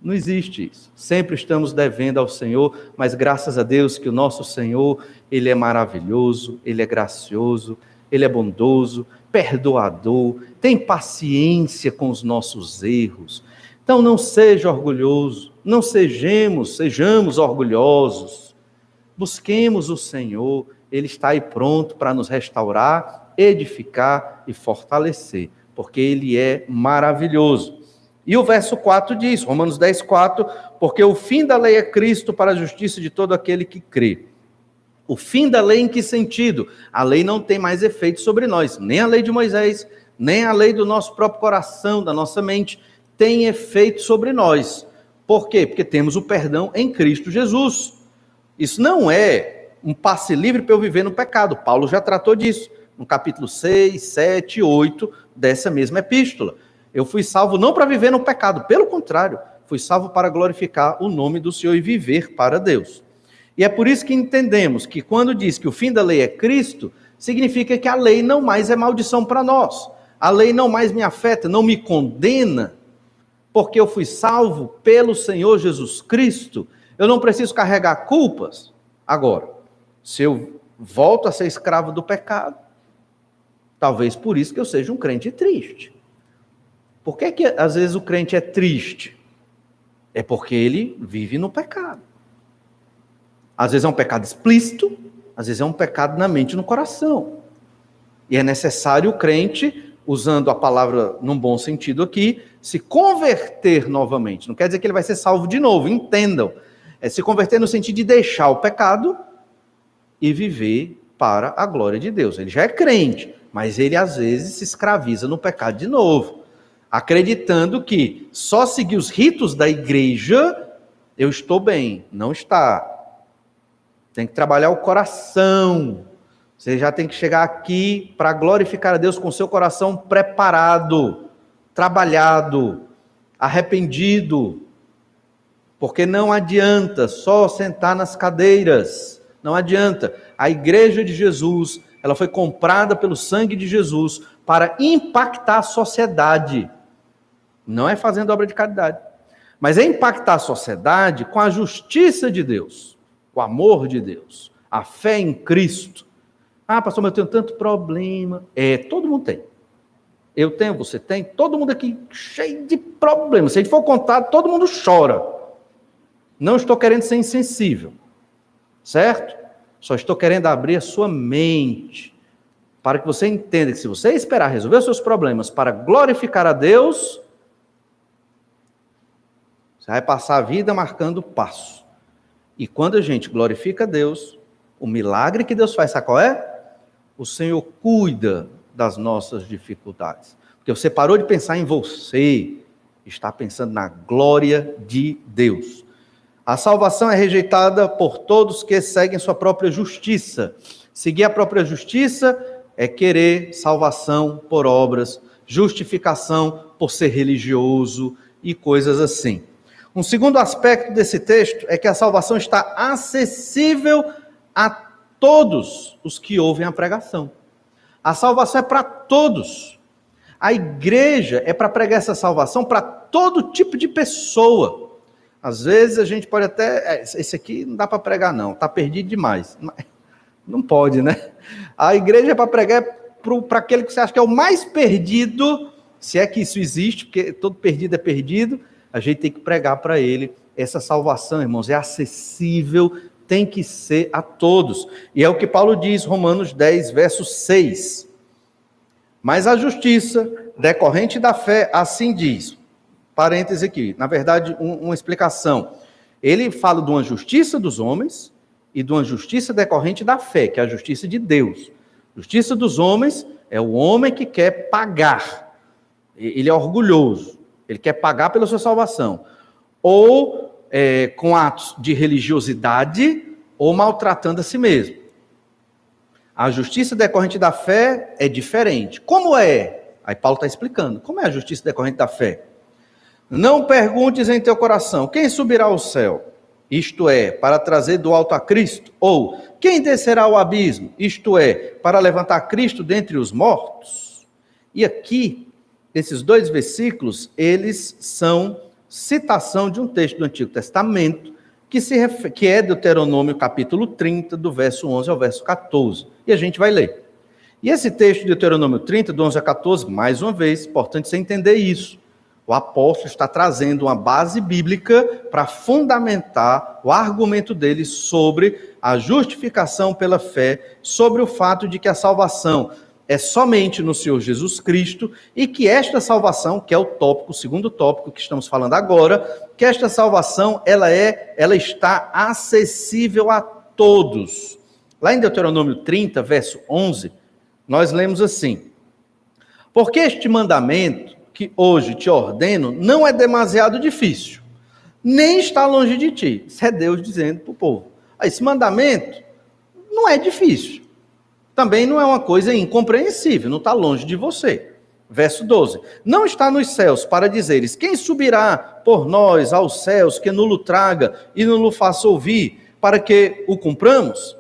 Não existe isso. Sempre estamos devendo ao Senhor, mas graças a Deus que o nosso Senhor, Ele é maravilhoso, Ele é gracioso, Ele é bondoso, perdoador, tem paciência com os nossos erros. Então não seja orgulhoso, não sejamos orgulhosos. Busquemos o Senhor, Ele está aí pronto para nos restaurar, edificar e fortalecer, porque Ele é maravilhoso. E o verso 4 diz, Romanos 10, 4, porque o fim da lei é Cristo para a justiça de todo aquele que crê. O fim da lei em que sentido? A lei não tem mais efeito sobre nós, nem a lei de Moisés, nem a lei do nosso próprio coração, da nossa mente, tem efeito sobre nós. Por quê? Porque temos o perdão em Cristo Jesus. Isso não é um passe livre para eu viver no pecado. Paulo já tratou disso, no capítulo 6, 7 e 8 dessa mesma epístola. Eu fui salvo não para viver no pecado, pelo contrário, fui salvo para glorificar o nome do Senhor e viver para Deus. E é por isso que entendemos que quando diz que o fim da lei é Cristo, significa que a lei não mais é maldição para nós. A lei não mais me afeta, não me condena, porque eu fui salvo pelo Senhor Jesus Cristo. Eu não preciso carregar culpas. Agora, se eu volto a ser escravo do pecado. Talvez por isso que eu seja um crente triste. Por que às vezes o crente é triste? É porque ele vive no pecado. Às vezes é um pecado explícito, às vezes é um pecado na mente e no coração. E é necessário o crente, usando a palavra num bom sentido aqui, se converter novamente. Não quer dizer que ele vai ser salvo de novo, entendam. É se converter no sentido de deixar o pecado e viver para a glória de Deus. Ele já é crente, mas ele às vezes se escraviza no pecado de novo, acreditando que só seguir os ritos da igreja eu estou bem. Não está. Tem que trabalhar o coração. Você já tem que chegar aqui para glorificar a Deus com seu coração preparado, trabalhado, arrependido. Porque não adianta só sentar nas cadeiras. Não adianta. A igreja de Jesus, ela foi comprada pelo sangue de Jesus para impactar a sociedade. Não é fazendo obra de caridade, mas é impactar a sociedade com a justiça de Deus, o amor de Deus, a fé em Cristo. Ah, pastor, mas eu tenho tanto problema. Todo mundo tem. Eu tenho, você tem, todo mundo aqui cheio de problemas. Se a gente for contar, todo mundo chora. Não estou querendo ser insensível, certo? Só estou querendo abrir a sua mente para que você entenda que se você esperar resolver os seus problemas para glorificar a Deus, você vai passar a vida marcando passo. E quando a gente glorifica a Deus, o milagre que Deus faz, sabe qual é? O Senhor cuida das nossas dificuldades. Porque você parou de pensar em você, está pensando na glória de Deus. A salvação é rejeitada por todos que seguem sua própria justiça. Seguir a própria justiça é querer salvação por obras, justificação por ser religioso e coisas assim. Um segundo aspecto desse texto é que a salvação está acessível a todos os que ouvem a pregação. A salvação é para todos. A igreja é para pregar essa salvação para todo tipo de pessoa. Às vezes a gente pode até... esse aqui não dá para pregar não, está perdido demais. Não pode, né? A igreja é para pregar para aquele que você acha que é o mais perdido, se é que isso existe, porque todo perdido é perdido, a gente tem que pregar para ele. Essa salvação, irmãos, é acessível, tem que ser a todos. E é o que Paulo diz, Romanos 10, verso 6. Mas a justiça decorrente da fé, assim diz. Parêntese aqui, na verdade, uma explicação. Ele fala de uma justiça dos homens e de uma justiça decorrente da fé, que é a justiça de Deus. Justiça dos homens é o homem que quer pagar. Ele é orgulhoso, ele quer pagar pela sua salvação. Ou com atos de religiosidade, ou maltratando a si mesmo. A justiça decorrente da fé é diferente. Como é? Aí Paulo está explicando. Como é a justiça decorrente da fé? Não perguntes em teu coração, quem subirá ao céu? Isto é, para trazer do alto a Cristo? Ou, quem descerá ao abismo? Isto é, para levantar Cristo dentre os mortos? E aqui, esses dois versículos, eles são citação de um texto do Antigo Testamento, que é Deuteronômio capítulo 30, do verso 11 ao verso 14. E a gente vai ler. E esse texto de Deuteronômio 30, do 11 a 14, mais uma vez, importante você entender isso. O apóstolo está trazendo uma base bíblica para fundamentar o argumento dele sobre a justificação pela fé, sobre o fato de que a salvação é somente no Senhor Jesus Cristo e que esta salvação, que é o tópico, o segundo tópico que estamos falando agora, que esta salvação ela está acessível a todos. Lá em Deuteronômio 30, verso 11, nós lemos assim: porque este mandamento que hoje te ordeno não é demasiado difícil, nem está longe de ti. Isso é Deus dizendo para o povo. Esse mandamento não é difícil. Também não é uma coisa incompreensível, não está longe de você. Verso 12. Não está nos céus para dizeres, quem subirá por nós aos céus, que nulo traga e nulo faça ouvir, para que o cumpramos?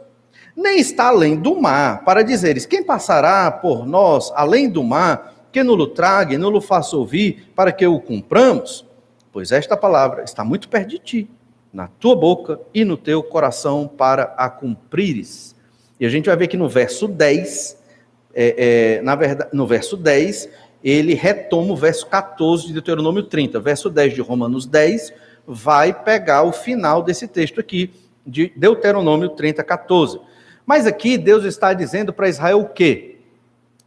Nem está além do mar, para dizeres, quem passará por nós além do mar, que nulo traga e nulo faça ouvir, para que o cumpramos? Pois esta palavra está muito perto de ti, na tua boca e no teu coração, para a cumprires. E a gente vai ver que no verso 10, na verdade, no verso 10, ele retoma o verso 14 de Deuteronômio 30. Verso 10 de Romanos 10 vai pegar o final desse texto aqui, de Deuteronômio 30, 14. Mas aqui Deus está dizendo para Israel o quê?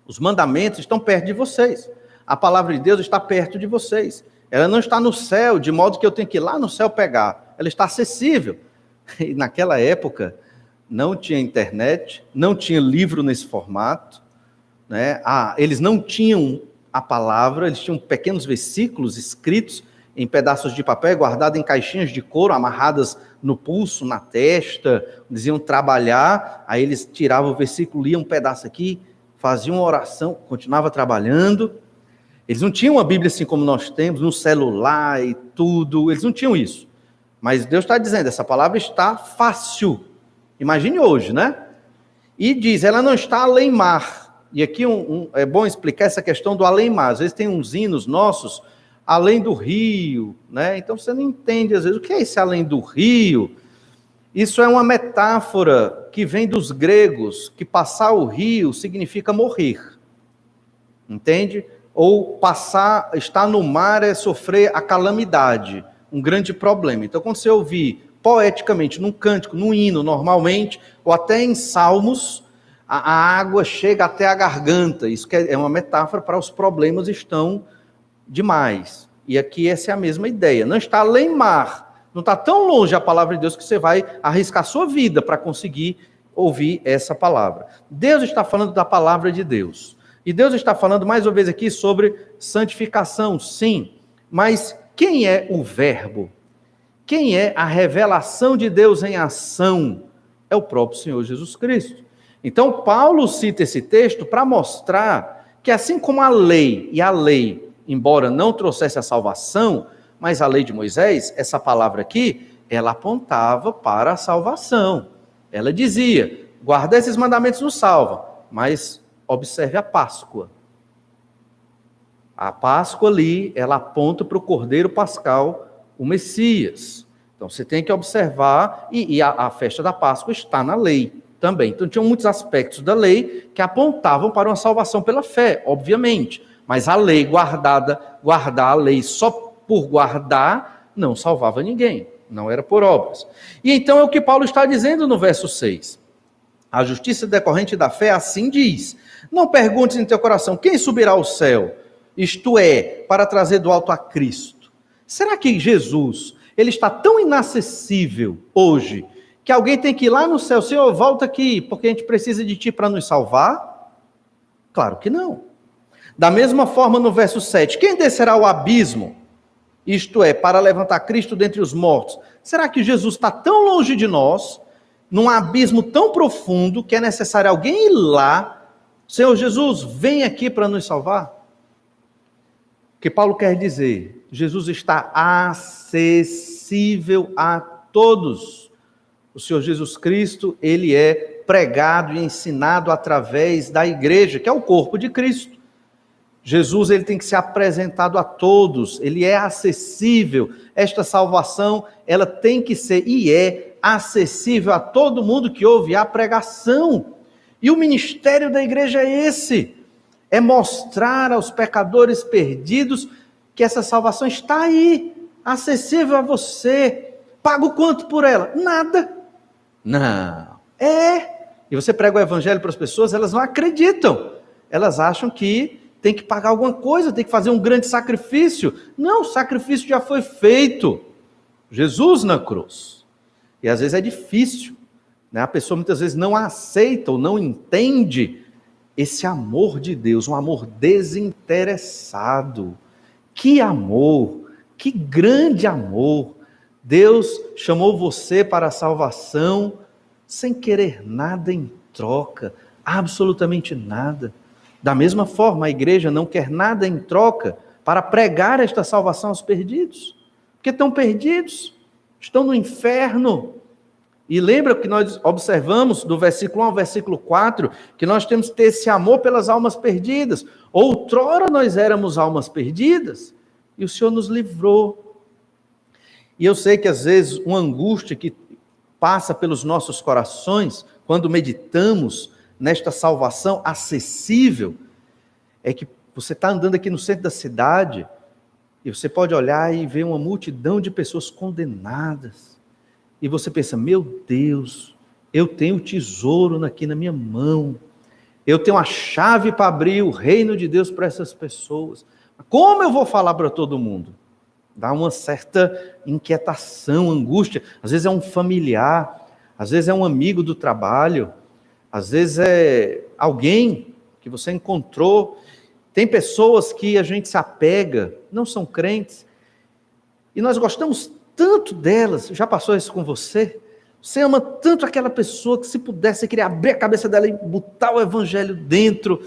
Os mandamentos estão perto de vocês. A palavra de Deus está perto de vocês. Ela não está no céu, de modo que eu tenho que ir lá no céu pegar. Ela está acessível. E naquela época, não tinha internet, não tinha livro nesse formato, né? Eles não tinham a palavra, eles tinham pequenos versículos escritos em pedaços de papel, guardados em caixinhas de couro, amarradas no pulso, na testa. Diziam trabalhar, aí eles tiravam o versículo, liam um pedaço aqui, faziam uma oração, continuava trabalhando. Eles não tinham uma Bíblia assim como nós temos, no celular e tudo, eles não tinham isso. Mas Deus está dizendo, essa palavra está fácil. Imagine hoje, né? E diz, ela não está além-mar. E aqui é bom explicar essa questão do além-mar. Às vezes tem uns hinos nossos, além do rio, né? Então você não entende, às vezes, o que é esse além do rio? Isso é uma metáfora que vem dos gregos, que passar o rio significa morrer. Entende? Ou estar no mar é sofrer a calamidade, um grande problema. Então, quando você ouvir poeticamente, num cântico, num hino, normalmente, ou até em salmos, a água chega até a garganta. Isso é uma metáfora para os problemas estão demais. E aqui essa é a mesma ideia. Não está além mar. Não está tão longe a palavra de Deus que você vai arriscar sua vida para conseguir ouvir essa palavra. Deus está falando da palavra de Deus. E Deus está falando mais uma vez aqui sobre santificação, sim. Mas quem é o verbo? Quem é a revelação de Deus em ação? É o próprio Senhor Jesus Cristo. Então, Paulo cita esse texto para mostrar que assim como a lei, embora não trouxesse a salvação, mas a lei de Moisés, essa palavra aqui, ela apontava para a salvação. Ela dizia, guarda esses mandamentos nos salva, mas observe a Páscoa. A Páscoa ali, ela aponta para o Cordeiro Pascal, o Messias. Então você tem que observar, e a festa da Páscoa está na lei também. Então tinham muitos aspectos da lei que apontavam para uma salvação pela fé, obviamente. Mas a lei guardar a lei só por guardar, não salvava ninguém, não era por obras. E então é o que Paulo está dizendo no verso 6. A justiça decorrente da fé assim diz, não perguntes em teu coração, quem subirá ao céu? Isto é, para trazer do alto a Cristo. Será que Jesus, ele está tão inacessível hoje, que alguém tem que ir lá no céu, Senhor, volta aqui, porque a gente precisa de ti para nos salvar? Claro que não. Da mesma forma no verso 7, quem descerá ao abismo? Isto é, para levantar Cristo dentre os mortos. Será que Jesus está tão longe de nós, num abismo tão profundo, que é necessário alguém ir lá? Senhor Jesus, vem aqui para nos salvar? O que Paulo quer dizer? Jesus está acessível a todos. O Senhor Jesus Cristo, ele é pregado e ensinado através da igreja, que é o corpo de Cristo. Jesus, ele tem que ser apresentado a todos, ele é acessível. Esta salvação, ela tem que ser e é acessível a todo mundo que ouve a pregação. E o ministério da igreja é esse, é mostrar aos pecadores perdidos que essa salvação está aí, acessível a você. Paga o quanto por ela? Nada. Não. E você prega o evangelho para as pessoas, elas não acreditam. Elas acham que tem que pagar alguma coisa, tem que fazer um grande sacrifício. Não, o sacrifício já foi feito. Jesus na cruz. E às vezes é difícil, né? A pessoa muitas vezes não aceita ou não entende esse amor de Deus, um amor desinteressado. Que amor, que grande amor. Deus chamou você para a salvação sem querer nada em troca, absolutamente nada. Da mesma forma, a igreja não quer nada em troca para pregar esta salvação aos perdidos, porque estão perdidos, estão no inferno. E lembra que nós observamos do versículo 1 ao versículo 4, que nós temos que ter esse amor pelas almas perdidas. Outrora nós éramos almas perdidas, e o Senhor nos livrou. E eu sei que às vezes uma angústia que passa pelos nossos corações, quando meditamos nesta salvação acessível, é que você está andando aqui no centro da cidade e você pode olhar e ver uma multidão de pessoas condenadas. E você pensa, meu Deus, eu tenho o tesouro aqui na minha mão. Eu tenho a chave para abrir o reino de Deus para essas pessoas. Como eu vou falar para todo mundo? Dá uma certa inquietação, angústia. Às vezes é um familiar, às vezes é um amigo do trabalho, às vezes é alguém que você encontrou. Tem pessoas que a gente se apega, não são crentes, e nós gostamos tanto delas. Já passou isso com você? Você ama tanto aquela pessoa que, se pudesse, você queria abrir a cabeça dela e botar o evangelho dentro.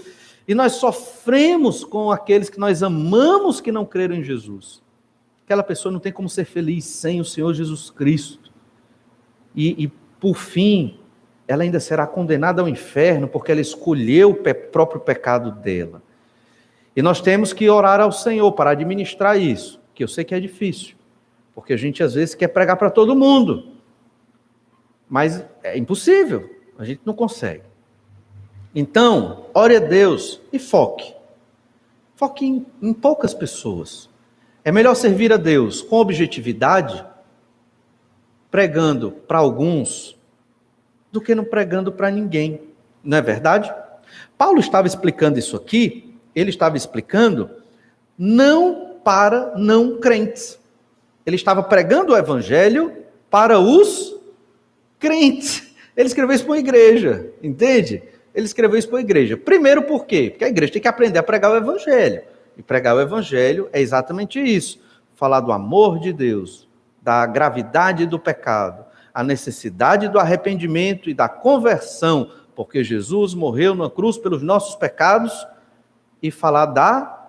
E nós sofremos com aqueles que nós amamos que não creram em Jesus. Aquela pessoa não tem como ser feliz sem o Senhor Jesus Cristo. E por fim, ela ainda será condenada ao inferno porque ela escolheu o próprio pecado dela. E nós temos que orar ao Senhor para administrar isso, que eu sei que é difícil, porque a gente às vezes quer pregar para todo mundo. Mas é impossível, a gente não consegue. Então, ore a Deus e foque. Foque em poucas pessoas. É melhor servir a Deus com objetividade, pregando para alguns, do que não pregando para ninguém. Não é verdade? Paulo estava explicando isso aqui, ele estava explicando não para não crentes. Ele estava pregando o evangelho para os crentes. Ele escreveu isso para uma igreja, entende? Ele escreveu isso para uma igreja. Primeiro por quê? Porque a igreja tem que aprender a pregar o evangelho. E pregar o evangelho é exatamente isso. Falar do amor de Deus, da gravidade do pecado, a necessidade do arrependimento e da conversão, porque Jesus morreu na cruz pelos nossos pecados, e falar da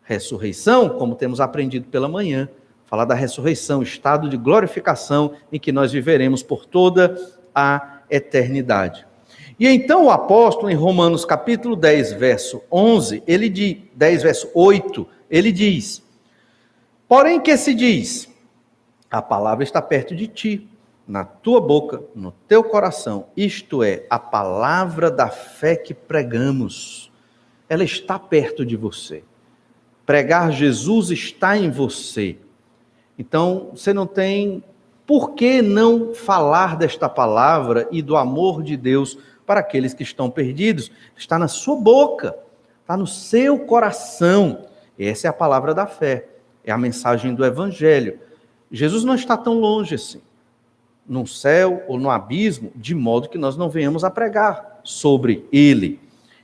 ressurreição, como temos aprendido pela manhã, falar da ressurreição, estado de glorificação em que nós viveremos por toda a eternidade. E então o apóstolo, em Romanos capítulo 10, verso 11, 10, verso 8, ele diz: porém que se diz, a palavra está perto de ti, na tua boca, no teu coração, isto é, a palavra da fé que pregamos, ela está perto de você. Pregar Jesus está em você. Então, você não tem por que não falar desta palavra e do amor de Deus para aqueles que estão perdidos. Está na sua boca, está no seu coração. Essa é a palavra da fé, é a mensagem do evangelho. Jesus não está tão longe assim, no céu ou no abismo, de modo que nós não venhamos a pregar sobre ele.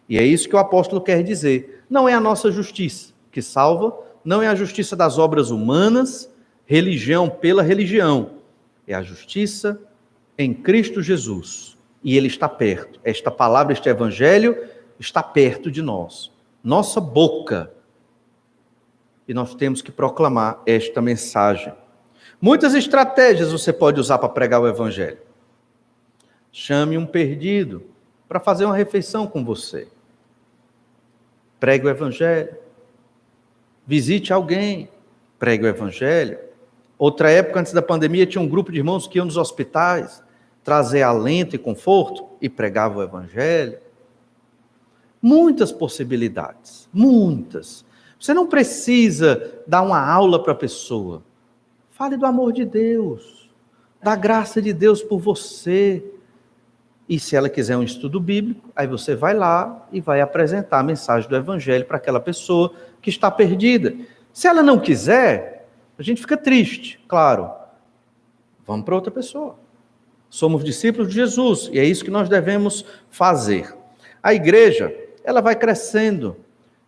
E é isso que o apóstolo quer dizer. Não é a nossa justiça que salva, não é a justiça das obras humanas, religião pela religião. É a justiça em Cristo Jesus. E ele está perto. Esta palavra, este evangelho, está perto de nós. Nossa boca. E nós temos que proclamar esta mensagem. Muitas estratégias você pode usar para pregar o evangelho. Chame um perdido para fazer uma refeição com você. Pregue o evangelho. Visite alguém. Pregue o evangelho. Outra época, antes da pandemia, tinha um grupo de irmãos que iam nos hospitais trazer alento e conforto e pregavam o evangelho. Muitas possibilidades, muitas. Você não precisa dar uma aula para a pessoa. Fale do amor de Deus, da graça de Deus por você. E se ela quiser um estudo bíblico, aí você vai lá e vai apresentar a mensagem do evangelho para aquela pessoa que está perdida. Se ela não quiser, a gente fica triste, claro. Vamos para outra pessoa. Somos discípulos de Jesus e é isso que nós devemos fazer. A igreja, ela vai crescendo,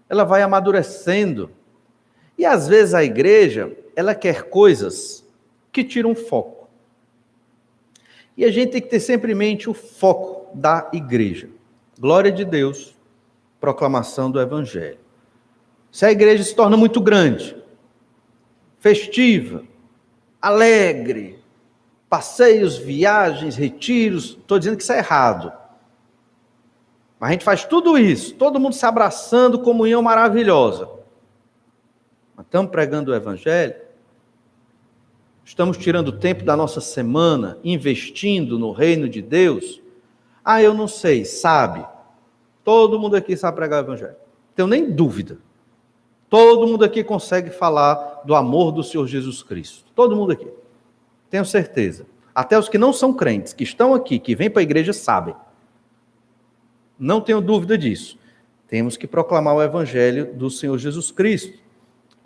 ela vai amadurecendo. E às vezes a igreja, ela quer coisas que tiram foco. E a gente tem que ter sempre em mente o foco da igreja. Glória de Deus, proclamação do evangelho. Se a igreja se torna muito grande, festiva, alegre, passeios, viagens, retiros, estou dizendo que isso é errado. Mas a gente faz tudo isso, todo mundo se abraçando, comunhão maravilhosa. Mas estamos pregando o evangelho? Estamos tirando tempo da nossa semana, investindo no reino de Deus? Ah, eu não sei. Sabe. Todo mundo aqui sabe pregar o evangelho. Não tenho nem dúvida. Todo mundo aqui consegue falar do amor do Senhor Jesus Cristo. Todo mundo aqui. Tenho certeza. Até os que não são crentes, que estão aqui, que vêm para a igreja, sabem. Não tenho dúvida disso. Temos que proclamar o evangelho do Senhor Jesus Cristo.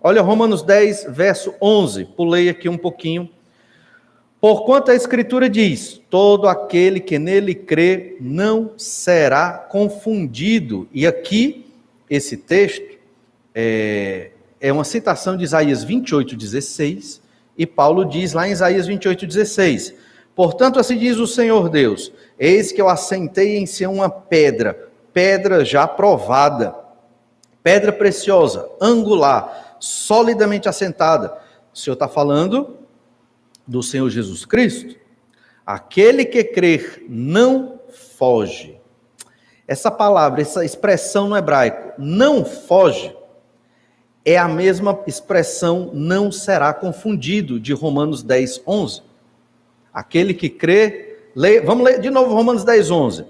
Olha Romanos 10, verso 11. Pulei aqui um pouquinho. Porquanto a Escritura diz, todo aquele que nele crê não será confundido. E aqui, esse texto é uma citação de Isaías 28:16, e Paulo diz lá em Isaías 28:16, portanto assim diz o Senhor Deus, eis que eu assentei em Sião uma pedra, pedra já provada, pedra preciosa, angular, solidamente assentada. O Senhor está falando do Senhor Jesus Cristo. Aquele que crer não foge. Essa palavra, essa expressão no hebraico, não foge, é a mesma expressão não será confundido, de Romanos 10, 11. Aquele que crê, vamos ler de novo Romanos 10, 11.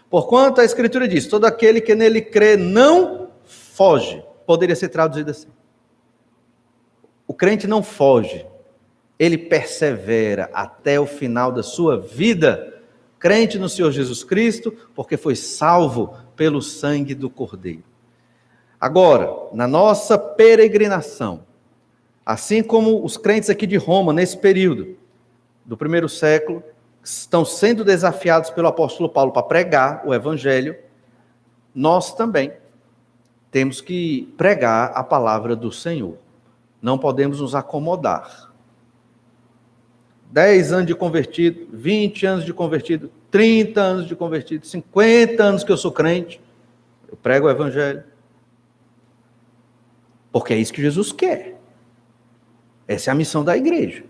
Porquanto a Escritura diz, todo aquele que nele crê não foge. Poderia ser traduzido assim. O crente não foge, ele persevera até o final da sua vida, crente no Senhor Jesus Cristo, porque foi salvo pelo sangue do Cordeiro. Agora, na nossa peregrinação, assim como os crentes aqui de Roma, nesse período do primeiro século, estão sendo desafiados pelo apóstolo Paulo para pregar o evangelho, nós também temos que pregar a palavra do Senhor. Não podemos nos acomodar. 10 anos de convertido, 20 anos de convertido, 30 anos de convertido, 50 anos que eu sou crente, eu prego o evangelho. Porque é isso que Jesus quer. Essa é a missão da igreja.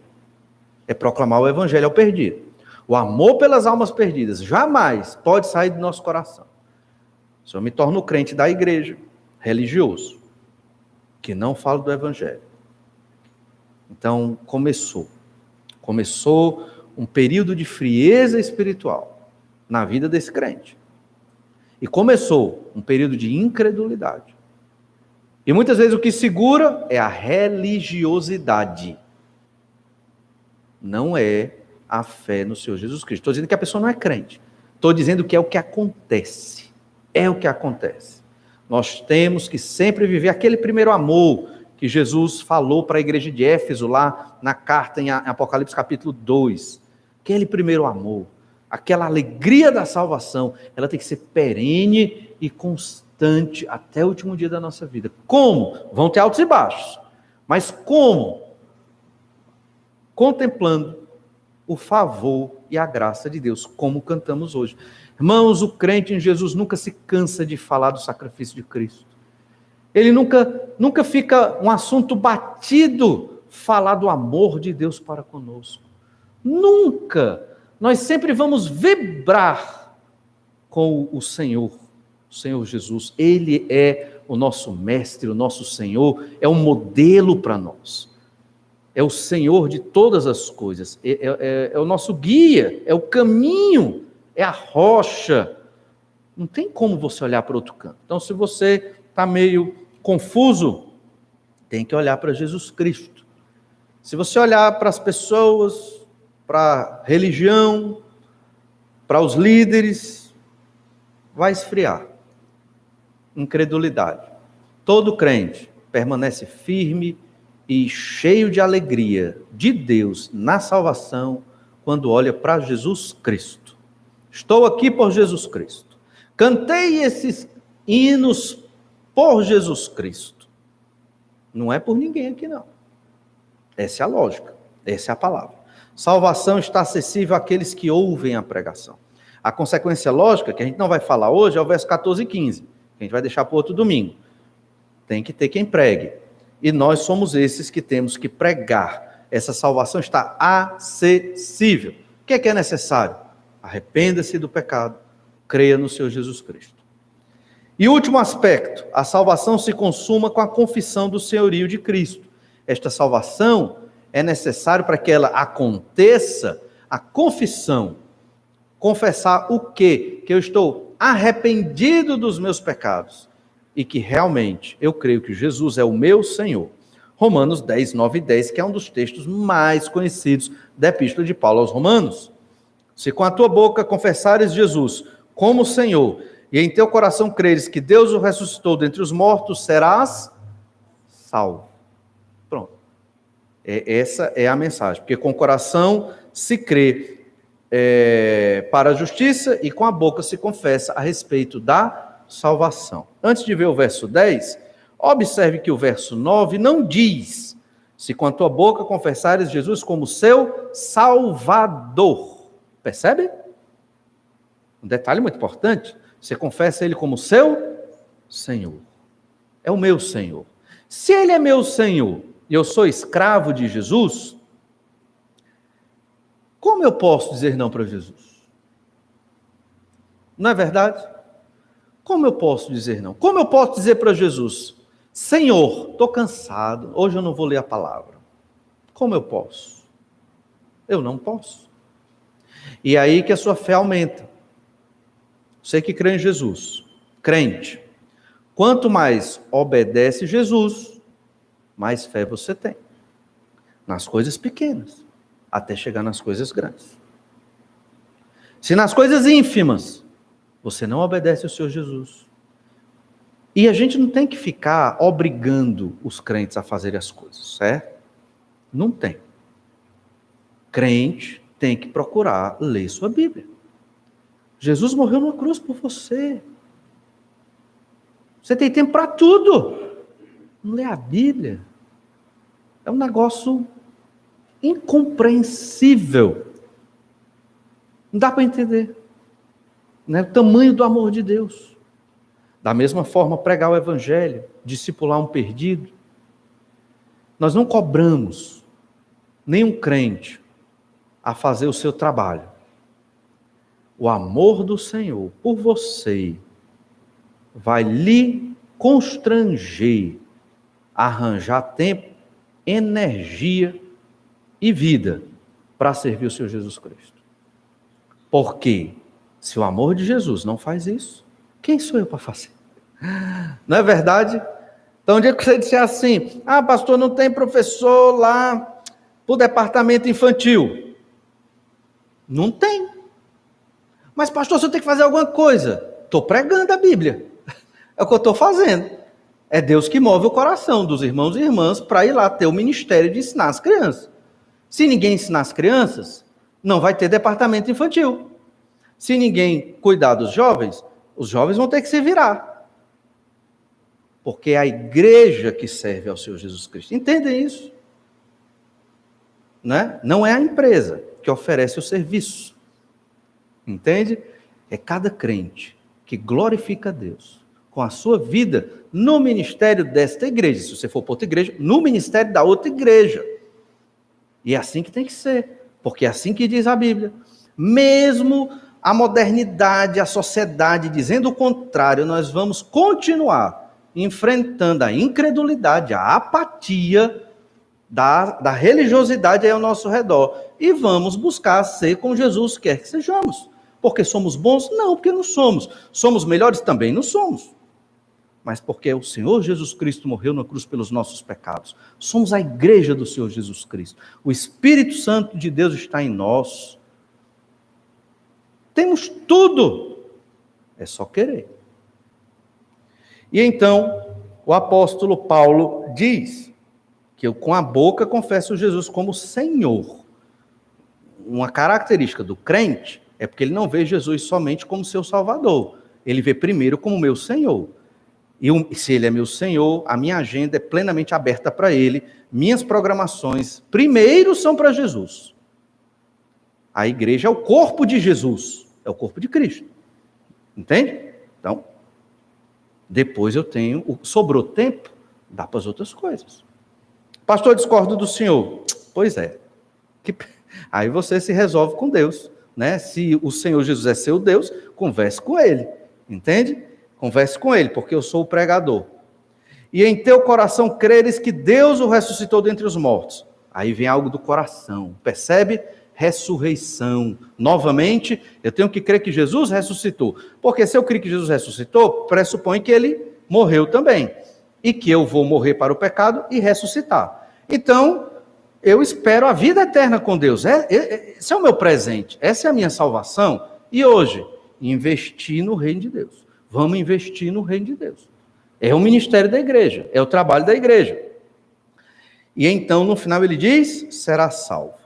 É proclamar o evangelho ao perdido. O amor pelas almas perdidas jamais pode sair do nosso coração. Se eu me torno crente da igreja, religioso, que não falo do evangelho. Então, começou um período de frieza espiritual na vida desse crente. E começou um período de incredulidade. E muitas vezes o que segura é a religiosidade. Não é a fé no Senhor Jesus Cristo. Estou dizendo que a pessoa não é crente. Estou dizendo que é o que acontece. É o que acontece. Nós temos que sempre viver aquele primeiro amor que Jesus falou para a igreja de Éfeso, lá na carta em Apocalipse capítulo 2. Aquele primeiro amor, aquela alegria da salvação, ela tem que ser perene e constante até o último dia da nossa vida. Como? Vão ter altos e baixos. Mas como? Contemplando o favor e a graça de Deus, como cantamos hoje. Irmãos, o crente em Jesus nunca se cansa de falar do sacrifício de Cristo. Ele nunca fica um assunto batido falar do amor de Deus para conosco. Nunca. Nós sempre vamos vibrar com o Senhor Jesus. Ele é o nosso mestre, o nosso Senhor, é um modelo para nós. É o Senhor de todas as coisas, é o nosso guia, é o caminho, é a rocha. Não tem como você olhar para outro canto. Então, se você está meio confuso, tem que olhar para Jesus Cristo. Se você olhar para as pessoas, para a religião, para os líderes, vai esfriar. Incredulidade. Todo crente permanece firme e cheio de alegria de Deus na salvação quando olha para Jesus Cristo. Estou aqui por Jesus Cristo. Cantei esses hinos por Jesus Cristo. Não é por ninguém aqui, não. Essa é a lógica, essa é a palavra. Salvação está acessível àqueles que ouvem a pregação. A consequência lógica, que a gente não vai falar hoje, é o verso 14 e 15, que a gente vai deixar para outro domingo. Tem que ter quem pregue. E nós somos esses que temos que pregar. Essa salvação está acessível. O que é necessário? Arrependa-se do pecado, creia no Senhor Jesus Cristo. E último aspecto, a salvação se consuma com a confissão do senhorio de Cristo. Esta salvação é necessário para que ela aconteça, a confissão Confessar o quê? Que eu estou arrependido dos meus pecados e que realmente eu creio que Jesus é o meu Senhor. Romanos 10, 9 e 10, que é um dos textos mais conhecidos da Epístola de Paulo aos Romanos. Se com a tua boca confessares Jesus como Senhor, e em teu coração creres que Deus o ressuscitou dentre os mortos, serás salvo. Pronto. Essa é a mensagem. Porque com o coração se crê para a justiça e com a boca se confessa a respeito da salvação. Antes de ver o verso 10, observe que o verso 9 não diz: se com a tua boca confessares Jesus como seu Salvador. Percebe? Um detalhe muito importante. Você confessa ele como seu Senhor. É o meu Senhor. Se ele é meu Senhor e eu sou escravo de Jesus, como eu posso dizer não para Jesus? Não é verdade? Como eu posso dizer não? Como eu posso dizer para Jesus: Senhor, estou cansado, hoje eu não vou ler a palavra. Como eu posso? Eu não posso. E é aí que a sua fé aumenta. Você que crê em Jesus, crente, quanto mais obedece Jesus, mais fé você tem. Nas coisas pequenas, até chegar nas coisas grandes. Se nas coisas ínfimas, você não obedece ao Senhor Jesus. E a gente não tem que ficar obrigando os crentes a fazerem as coisas, certo? Não tem. Crente tem que procurar ler sua Bíblia. Jesus morreu na cruz por você. Você tem tempo para tudo. Não lê a Bíblia. É um negócio incompreensível. Não dá para entender, né? O tamanho do amor de Deus. Da mesma forma, pregar o Evangelho, discipular um perdido. Nós não cobramos nenhum crente a fazer o seu trabalho. O amor do Senhor por você vai lhe constranger a arranjar tempo, energia e vida para servir o Senhor Jesus Cristo. Porque se o amor de Jesus não faz isso, quem sou eu para fazer? Não é verdade? Então, um dia que você disser assim: ah, pastor, não tem professor lá para o departamento infantil. Não tem. Mas, pastor, você tem que fazer alguma coisa. Estou pregando a Bíblia. É o que eu estou fazendo. É Deus que move o coração dos irmãos e irmãs para ir lá ter o ministério de ensinar as crianças. Se ninguém ensinar as crianças, não vai ter departamento infantil. Se ninguém cuidar dos jovens, os jovens vão ter que se virar. Porque é a igreja que serve ao Senhor Jesus Cristo. Entendem isso? Né? Não é a empresa que oferece o serviço. Entende? É cada crente que glorifica a Deus com a sua vida no ministério desta igreja. Se você for para outra igreja, no ministério da outra igreja. E é assim que tem que ser, porque é assim que diz a Bíblia. Mesmo a modernidade, a sociedade dizendo o contrário, nós vamos continuar enfrentando a incredulidade, a apatia da religiosidade aí ao nosso redor. E vamos buscar ser como Jesus quer que sejamos. Porque somos bons? Não, porque não somos. Somos melhores? Também não somos. Mas porque o Senhor Jesus Cristo morreu na cruz pelos nossos pecados. Somos a igreja do Senhor Jesus Cristo. O Espírito Santo de Deus está em nós. Temos tudo. É só querer. E então, o apóstolo Paulo diz que eu com a boca confesso Jesus como Senhor. Uma característica do crente é porque ele não vê Jesus somente como seu Salvador. Ele vê primeiro como meu Senhor. E se ele é meu Senhor, a minha agenda é plenamente aberta para ele. Minhas programações, primeiro, são para Jesus. A igreja é o corpo de Jesus. É o corpo de Cristo. Entende? Então, depois eu tenho, sobrou tempo, dá para as outras coisas. Pastor, discordo do senhor. Pois é. Aí você se resolve com Deus. Né? Se o Senhor Jesus é seu Deus, converse com ele, entende? Converse com ele, porque eu sou o pregador. E em teu coração creres que Deus o ressuscitou dentre os mortos. Aí vem algo do coração, percebe? ressurreição. Novamente, eu tenho que crer que Jesus ressuscitou. Porque se eu crer que Jesus ressuscitou, pressupõe que ele morreu também. E que eu vou morrer para o pecado e ressuscitar. Então, eu espero a vida eterna com Deus. Esse é o meu presente. Essa é a minha salvação. E hoje, investir no reino de Deus. Vamos investir no reino de Deus. É o ministério da igreja. É o trabalho da igreja. E então, no final, ele diz, será salvo.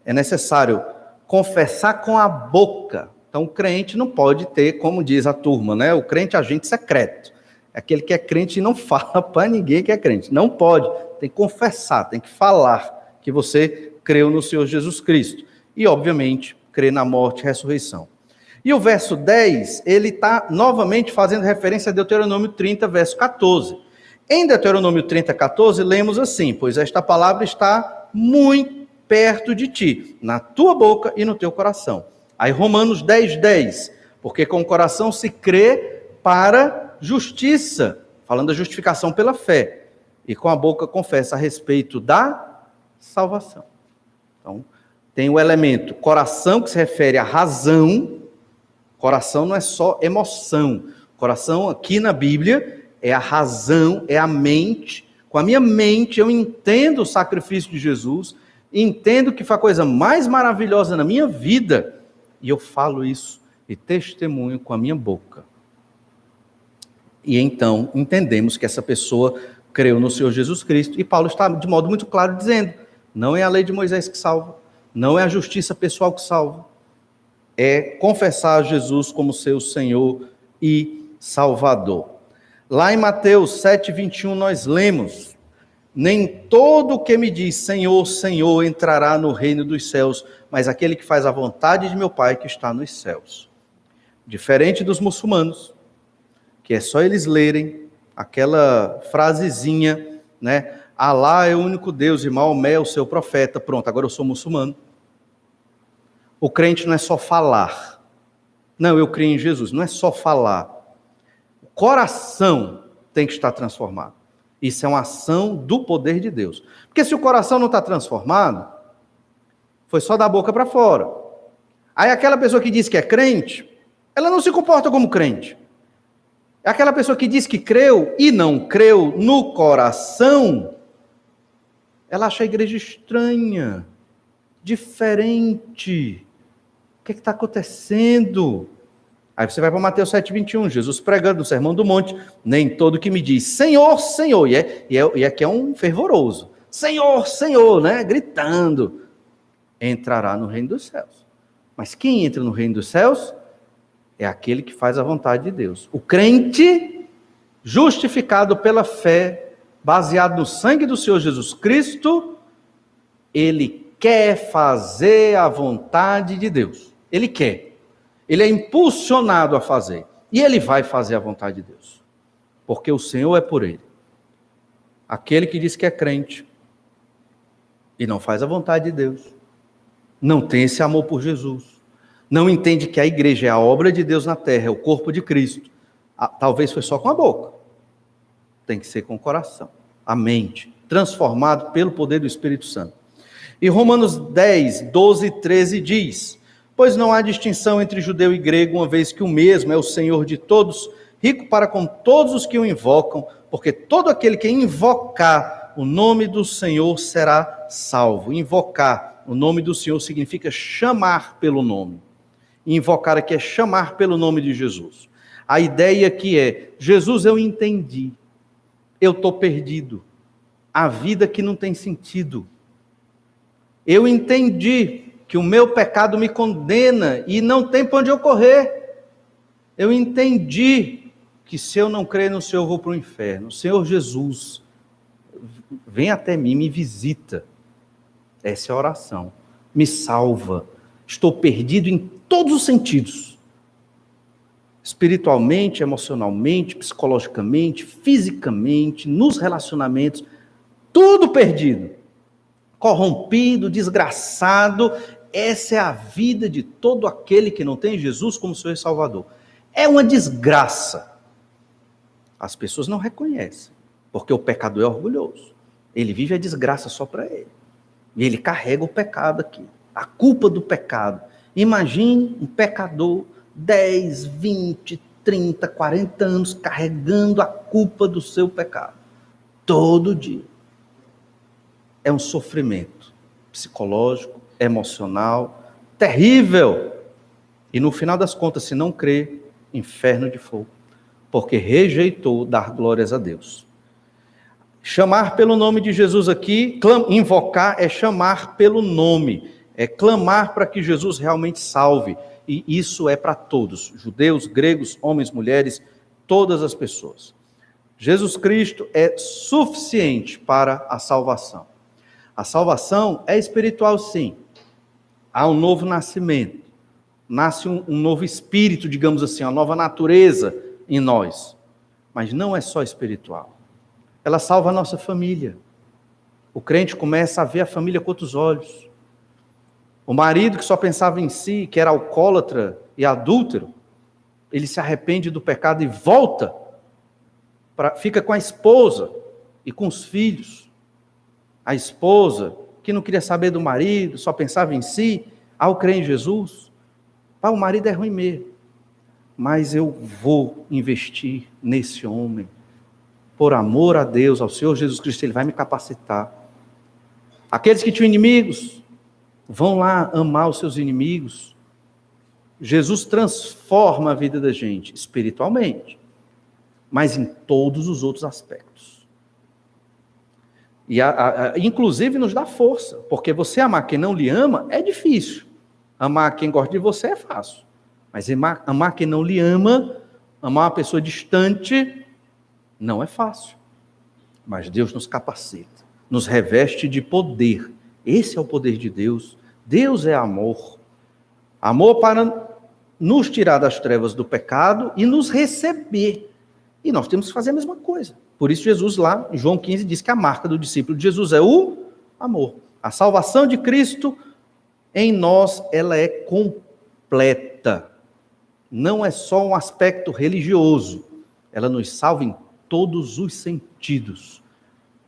É necessário confessar com a boca. Então, o crente não pode ter, como diz a turma, né? O crente agente secreto. É aquele que é crente e não fala para ninguém que é crente. Não pode. Tem que confessar, tem que falar que você creu no Senhor Jesus Cristo. E, obviamente, crer na morte e ressurreição. E o verso 10, ele está novamente fazendo referência a Deuteronômio 30, verso 14. Em Deuteronômio 30, 14, lemos assim, pois esta palavra está muito perto de ti, na tua boca e no teu coração. Aí Romanos 10, 10, porque com o coração se crê para justiça, falando da justificação pela fé, e com a boca confessa a respeito da salvação. Então, tem o elemento coração, que se refere à razão. Coração não é só emoção. Coração, aqui na Bíblia, é a razão, é a mente. Com a minha mente, eu entendo o sacrifício de Jesus, entendo que foi a coisa mais maravilhosa na minha vida, e eu falo isso e testemunho com a minha boca. E então, entendemos que essa pessoa creu no Senhor Jesus Cristo, e Paulo está de modo muito claro dizendo, não é a lei de Moisés que salva, não é a justiça pessoal que salva, é confessar Jesus como seu Senhor e Salvador. Lá em Mateus 7, 21, nós lemos, nem todo o que me diz Senhor, Senhor entrará no reino dos céus, mas aquele que faz a vontade de meu Pai que está nos céus. Diferente dos muçulmanos, que é só eles lerem aquela frasezinha, né? Alá é o único Deus e Maomé é o seu profeta. Pronto, agora eu sou muçulmano. O crente não é só falar. Não, eu creio em Jesus. Não é só falar. O coração tem que estar transformado. Isso é uma ação do poder de Deus. Porque se o coração não está transformado, foi só da boca para fora. Aí aquela pessoa que diz que é crente, ela não se comporta como crente. É aquela pessoa que diz que creu e não creu no coração, ela acha a igreja estranha, diferente. O que está acontecendo? Aí você vai para Mateus 7, 21, Jesus pregando no Sermão do Monte, nem todo que me diz, Senhor, Senhor, e aqui é um fervoroso, Senhor, Senhor, né, gritando, entrará no reino dos céus. Mas quem entra no reino dos céus é aquele que faz a vontade de Deus. O crente, justificado pela fé, baseado no sangue do Senhor Jesus Cristo, ele quer fazer a vontade de Deus. Ele quer. Ele é impulsionado a fazer. E ele vai fazer a vontade de Deus. Porque o Senhor é por ele. Aquele que diz que é crente e não faz a vontade de Deus, não tem esse amor por Jesus, não entende que a igreja é a obra de Deus na terra, é o corpo de Cristo. Talvez foi só com a boca. Tem que ser com o coração, a mente, transformado pelo poder do Espírito Santo. E Romanos 10, 12 e 13 diz, pois não há distinção entre judeu e grego, uma vez que o mesmo é o Senhor de todos, rico para com todos os que o invocam, porque todo aquele que invocar o nome do Senhor será salvo. Invocar o nome do Senhor significa chamar pelo nome. Invocar aqui é chamar pelo nome de Jesus. A ideia aqui é, Jesus, eu entendi, eu estou perdido, a vida que não tem sentido. Eu entendi que o meu pecado me condena e não tem para onde eu correr. Eu entendi que se eu não crer no Senhor, eu vou para o inferno. Senhor Jesus, vem até mim, me visita. Essa é a oração. Me salva. Estou perdido em todos os sentidos. Espiritualmente, emocionalmente, psicologicamente, fisicamente, nos relacionamentos, tudo perdido. Corrompido, desgraçado. Essa é a vida de todo aquele que não tem Jesus como seu Salvador. É uma desgraça. As pessoas não reconhecem, porque o pecador é orgulhoso. Ele vive a desgraça só para ele. E ele carrega o pecado aqui. A culpa do pecado. Imagine um pecador, 10, 20, 30, 40 anos, carregando a culpa do seu pecado. Todo dia. É um sofrimento psicológico, emocional, terrível. E no final das contas, se não crer, inferno de fogo. Porque rejeitou dar glórias a Deus. Chamar pelo nome de Jesus aqui, invocar é chamar pelo nome, é clamar para que Jesus realmente salve. E isso é para todos, judeus, gregos, homens, mulheres, todas as pessoas. Jesus Cristo é suficiente para a salvação. A salvação é espiritual, sim. Há um novo nascimento. Nasce um novo espírito, digamos assim, uma nova natureza em nós. Mas não é só espiritual. Ela salva a nossa família. O crente começa a ver a família com outros olhos. O marido que só pensava em si, que era alcoólatra e adúltero, ele se arrepende do pecado e volta, fica com a esposa e com os filhos. A esposa, que não queria saber do marido, só pensava em si, ao crer em Jesus, o marido é ruim mesmo, mas eu vou investir nesse homem. Por amor a Deus, ao Senhor Jesus Cristo, Ele vai me capacitar. Aqueles que tinham inimigos, vão lá amar os seus inimigos. Jesus transforma a vida da gente, espiritualmente, mas em todos os outros aspectos. E inclusive nos dá força, porque você amar quem não lhe ama é difícil. Amar quem gosta de você é fácil. Mas amar quem não lhe ama, amar uma pessoa distante, não é fácil, mas Deus nos capacita, nos reveste de poder. Esse é o poder de Deus. Deus é amor. Amor para nos tirar das trevas do pecado e nos receber. E nós temos que fazer a mesma coisa. Por isso Jesus lá, em João 15, diz que a marca do discípulo de Jesus é o amor. A salvação de Cristo em nós, ela é completa. Não é só um aspecto religioso. Ela nos salva em todos os sentidos.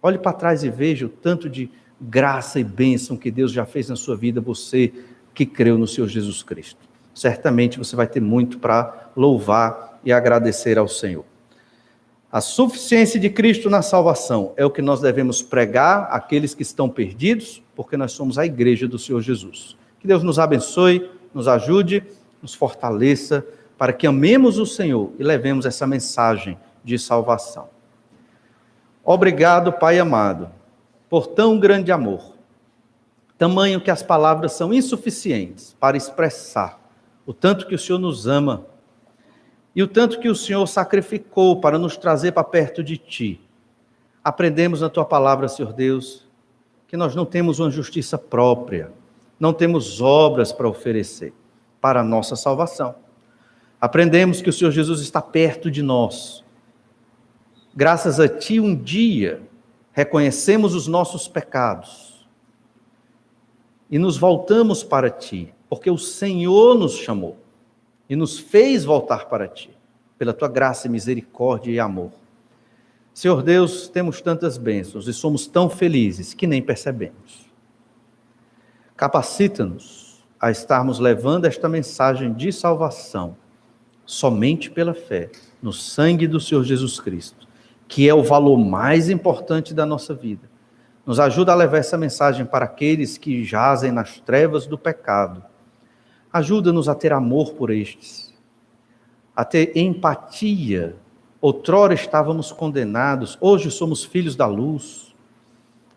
Olhe para trás e veja o tanto de graça e bênção que Deus já fez na sua vida, você que creu no Senhor Jesus Cristo. Certamente você vai ter muito para louvar e agradecer ao Senhor. A suficiência de Cristo na salvação é o que nós devemos pregar àqueles que estão perdidos, porque nós somos a igreja do Senhor Jesus. Que Deus nos abençoe, nos ajude, nos fortaleça, para que amemos o Senhor e levemos essa mensagem de salvação. Obrigado, Pai amado, por tão grande amor, tamanho que as palavras são insuficientes para expressar o tanto que o Senhor nos ama e o tanto que o Senhor sacrificou para nos trazer para perto de Ti. Aprendemos na Tua palavra, Senhor Deus, que nós não temos uma justiça própria, não temos obras para oferecer para a nossa salvação. Aprendemos que o Senhor Jesus está perto de nós. Graças a Ti, um dia, reconhecemos os nossos pecados e nos voltamos para Ti, porque o Senhor nos chamou e nos fez voltar para Ti, pela Tua graça, misericórdia e amor. Senhor Deus, temos tantas bênçãos e somos tão felizes que nem percebemos. Capacita-nos a estarmos levando esta mensagem de salvação somente pela fé no sangue do Senhor Jesus Cristo, que é o valor mais importante da nossa vida. Nos ajuda a levar essa mensagem para aqueles que jazem nas trevas do pecado. Ajuda-nos a ter amor por estes, a ter empatia. Outrora estávamos condenados, hoje somos filhos da luz.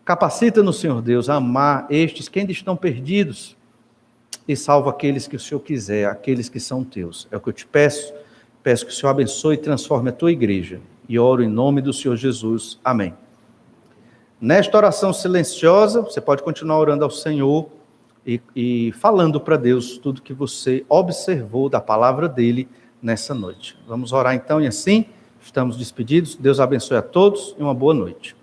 Capacita-nos, Senhor Deus, a amar estes que ainda estão perdidos e salva aqueles que o Senhor quiser, aqueles que são teus. É o que eu te peço. Peço que o Senhor abençoe e transforme a tua igreja. E oro em nome do Senhor Jesus. Amém. Nesta oração silenciosa, você pode continuar orando ao Senhor e falando para Deus tudo que você observou da palavra dele nessa noite. Vamos orar então e assim estamos despedidos. Deus abençoe a todos e uma boa noite.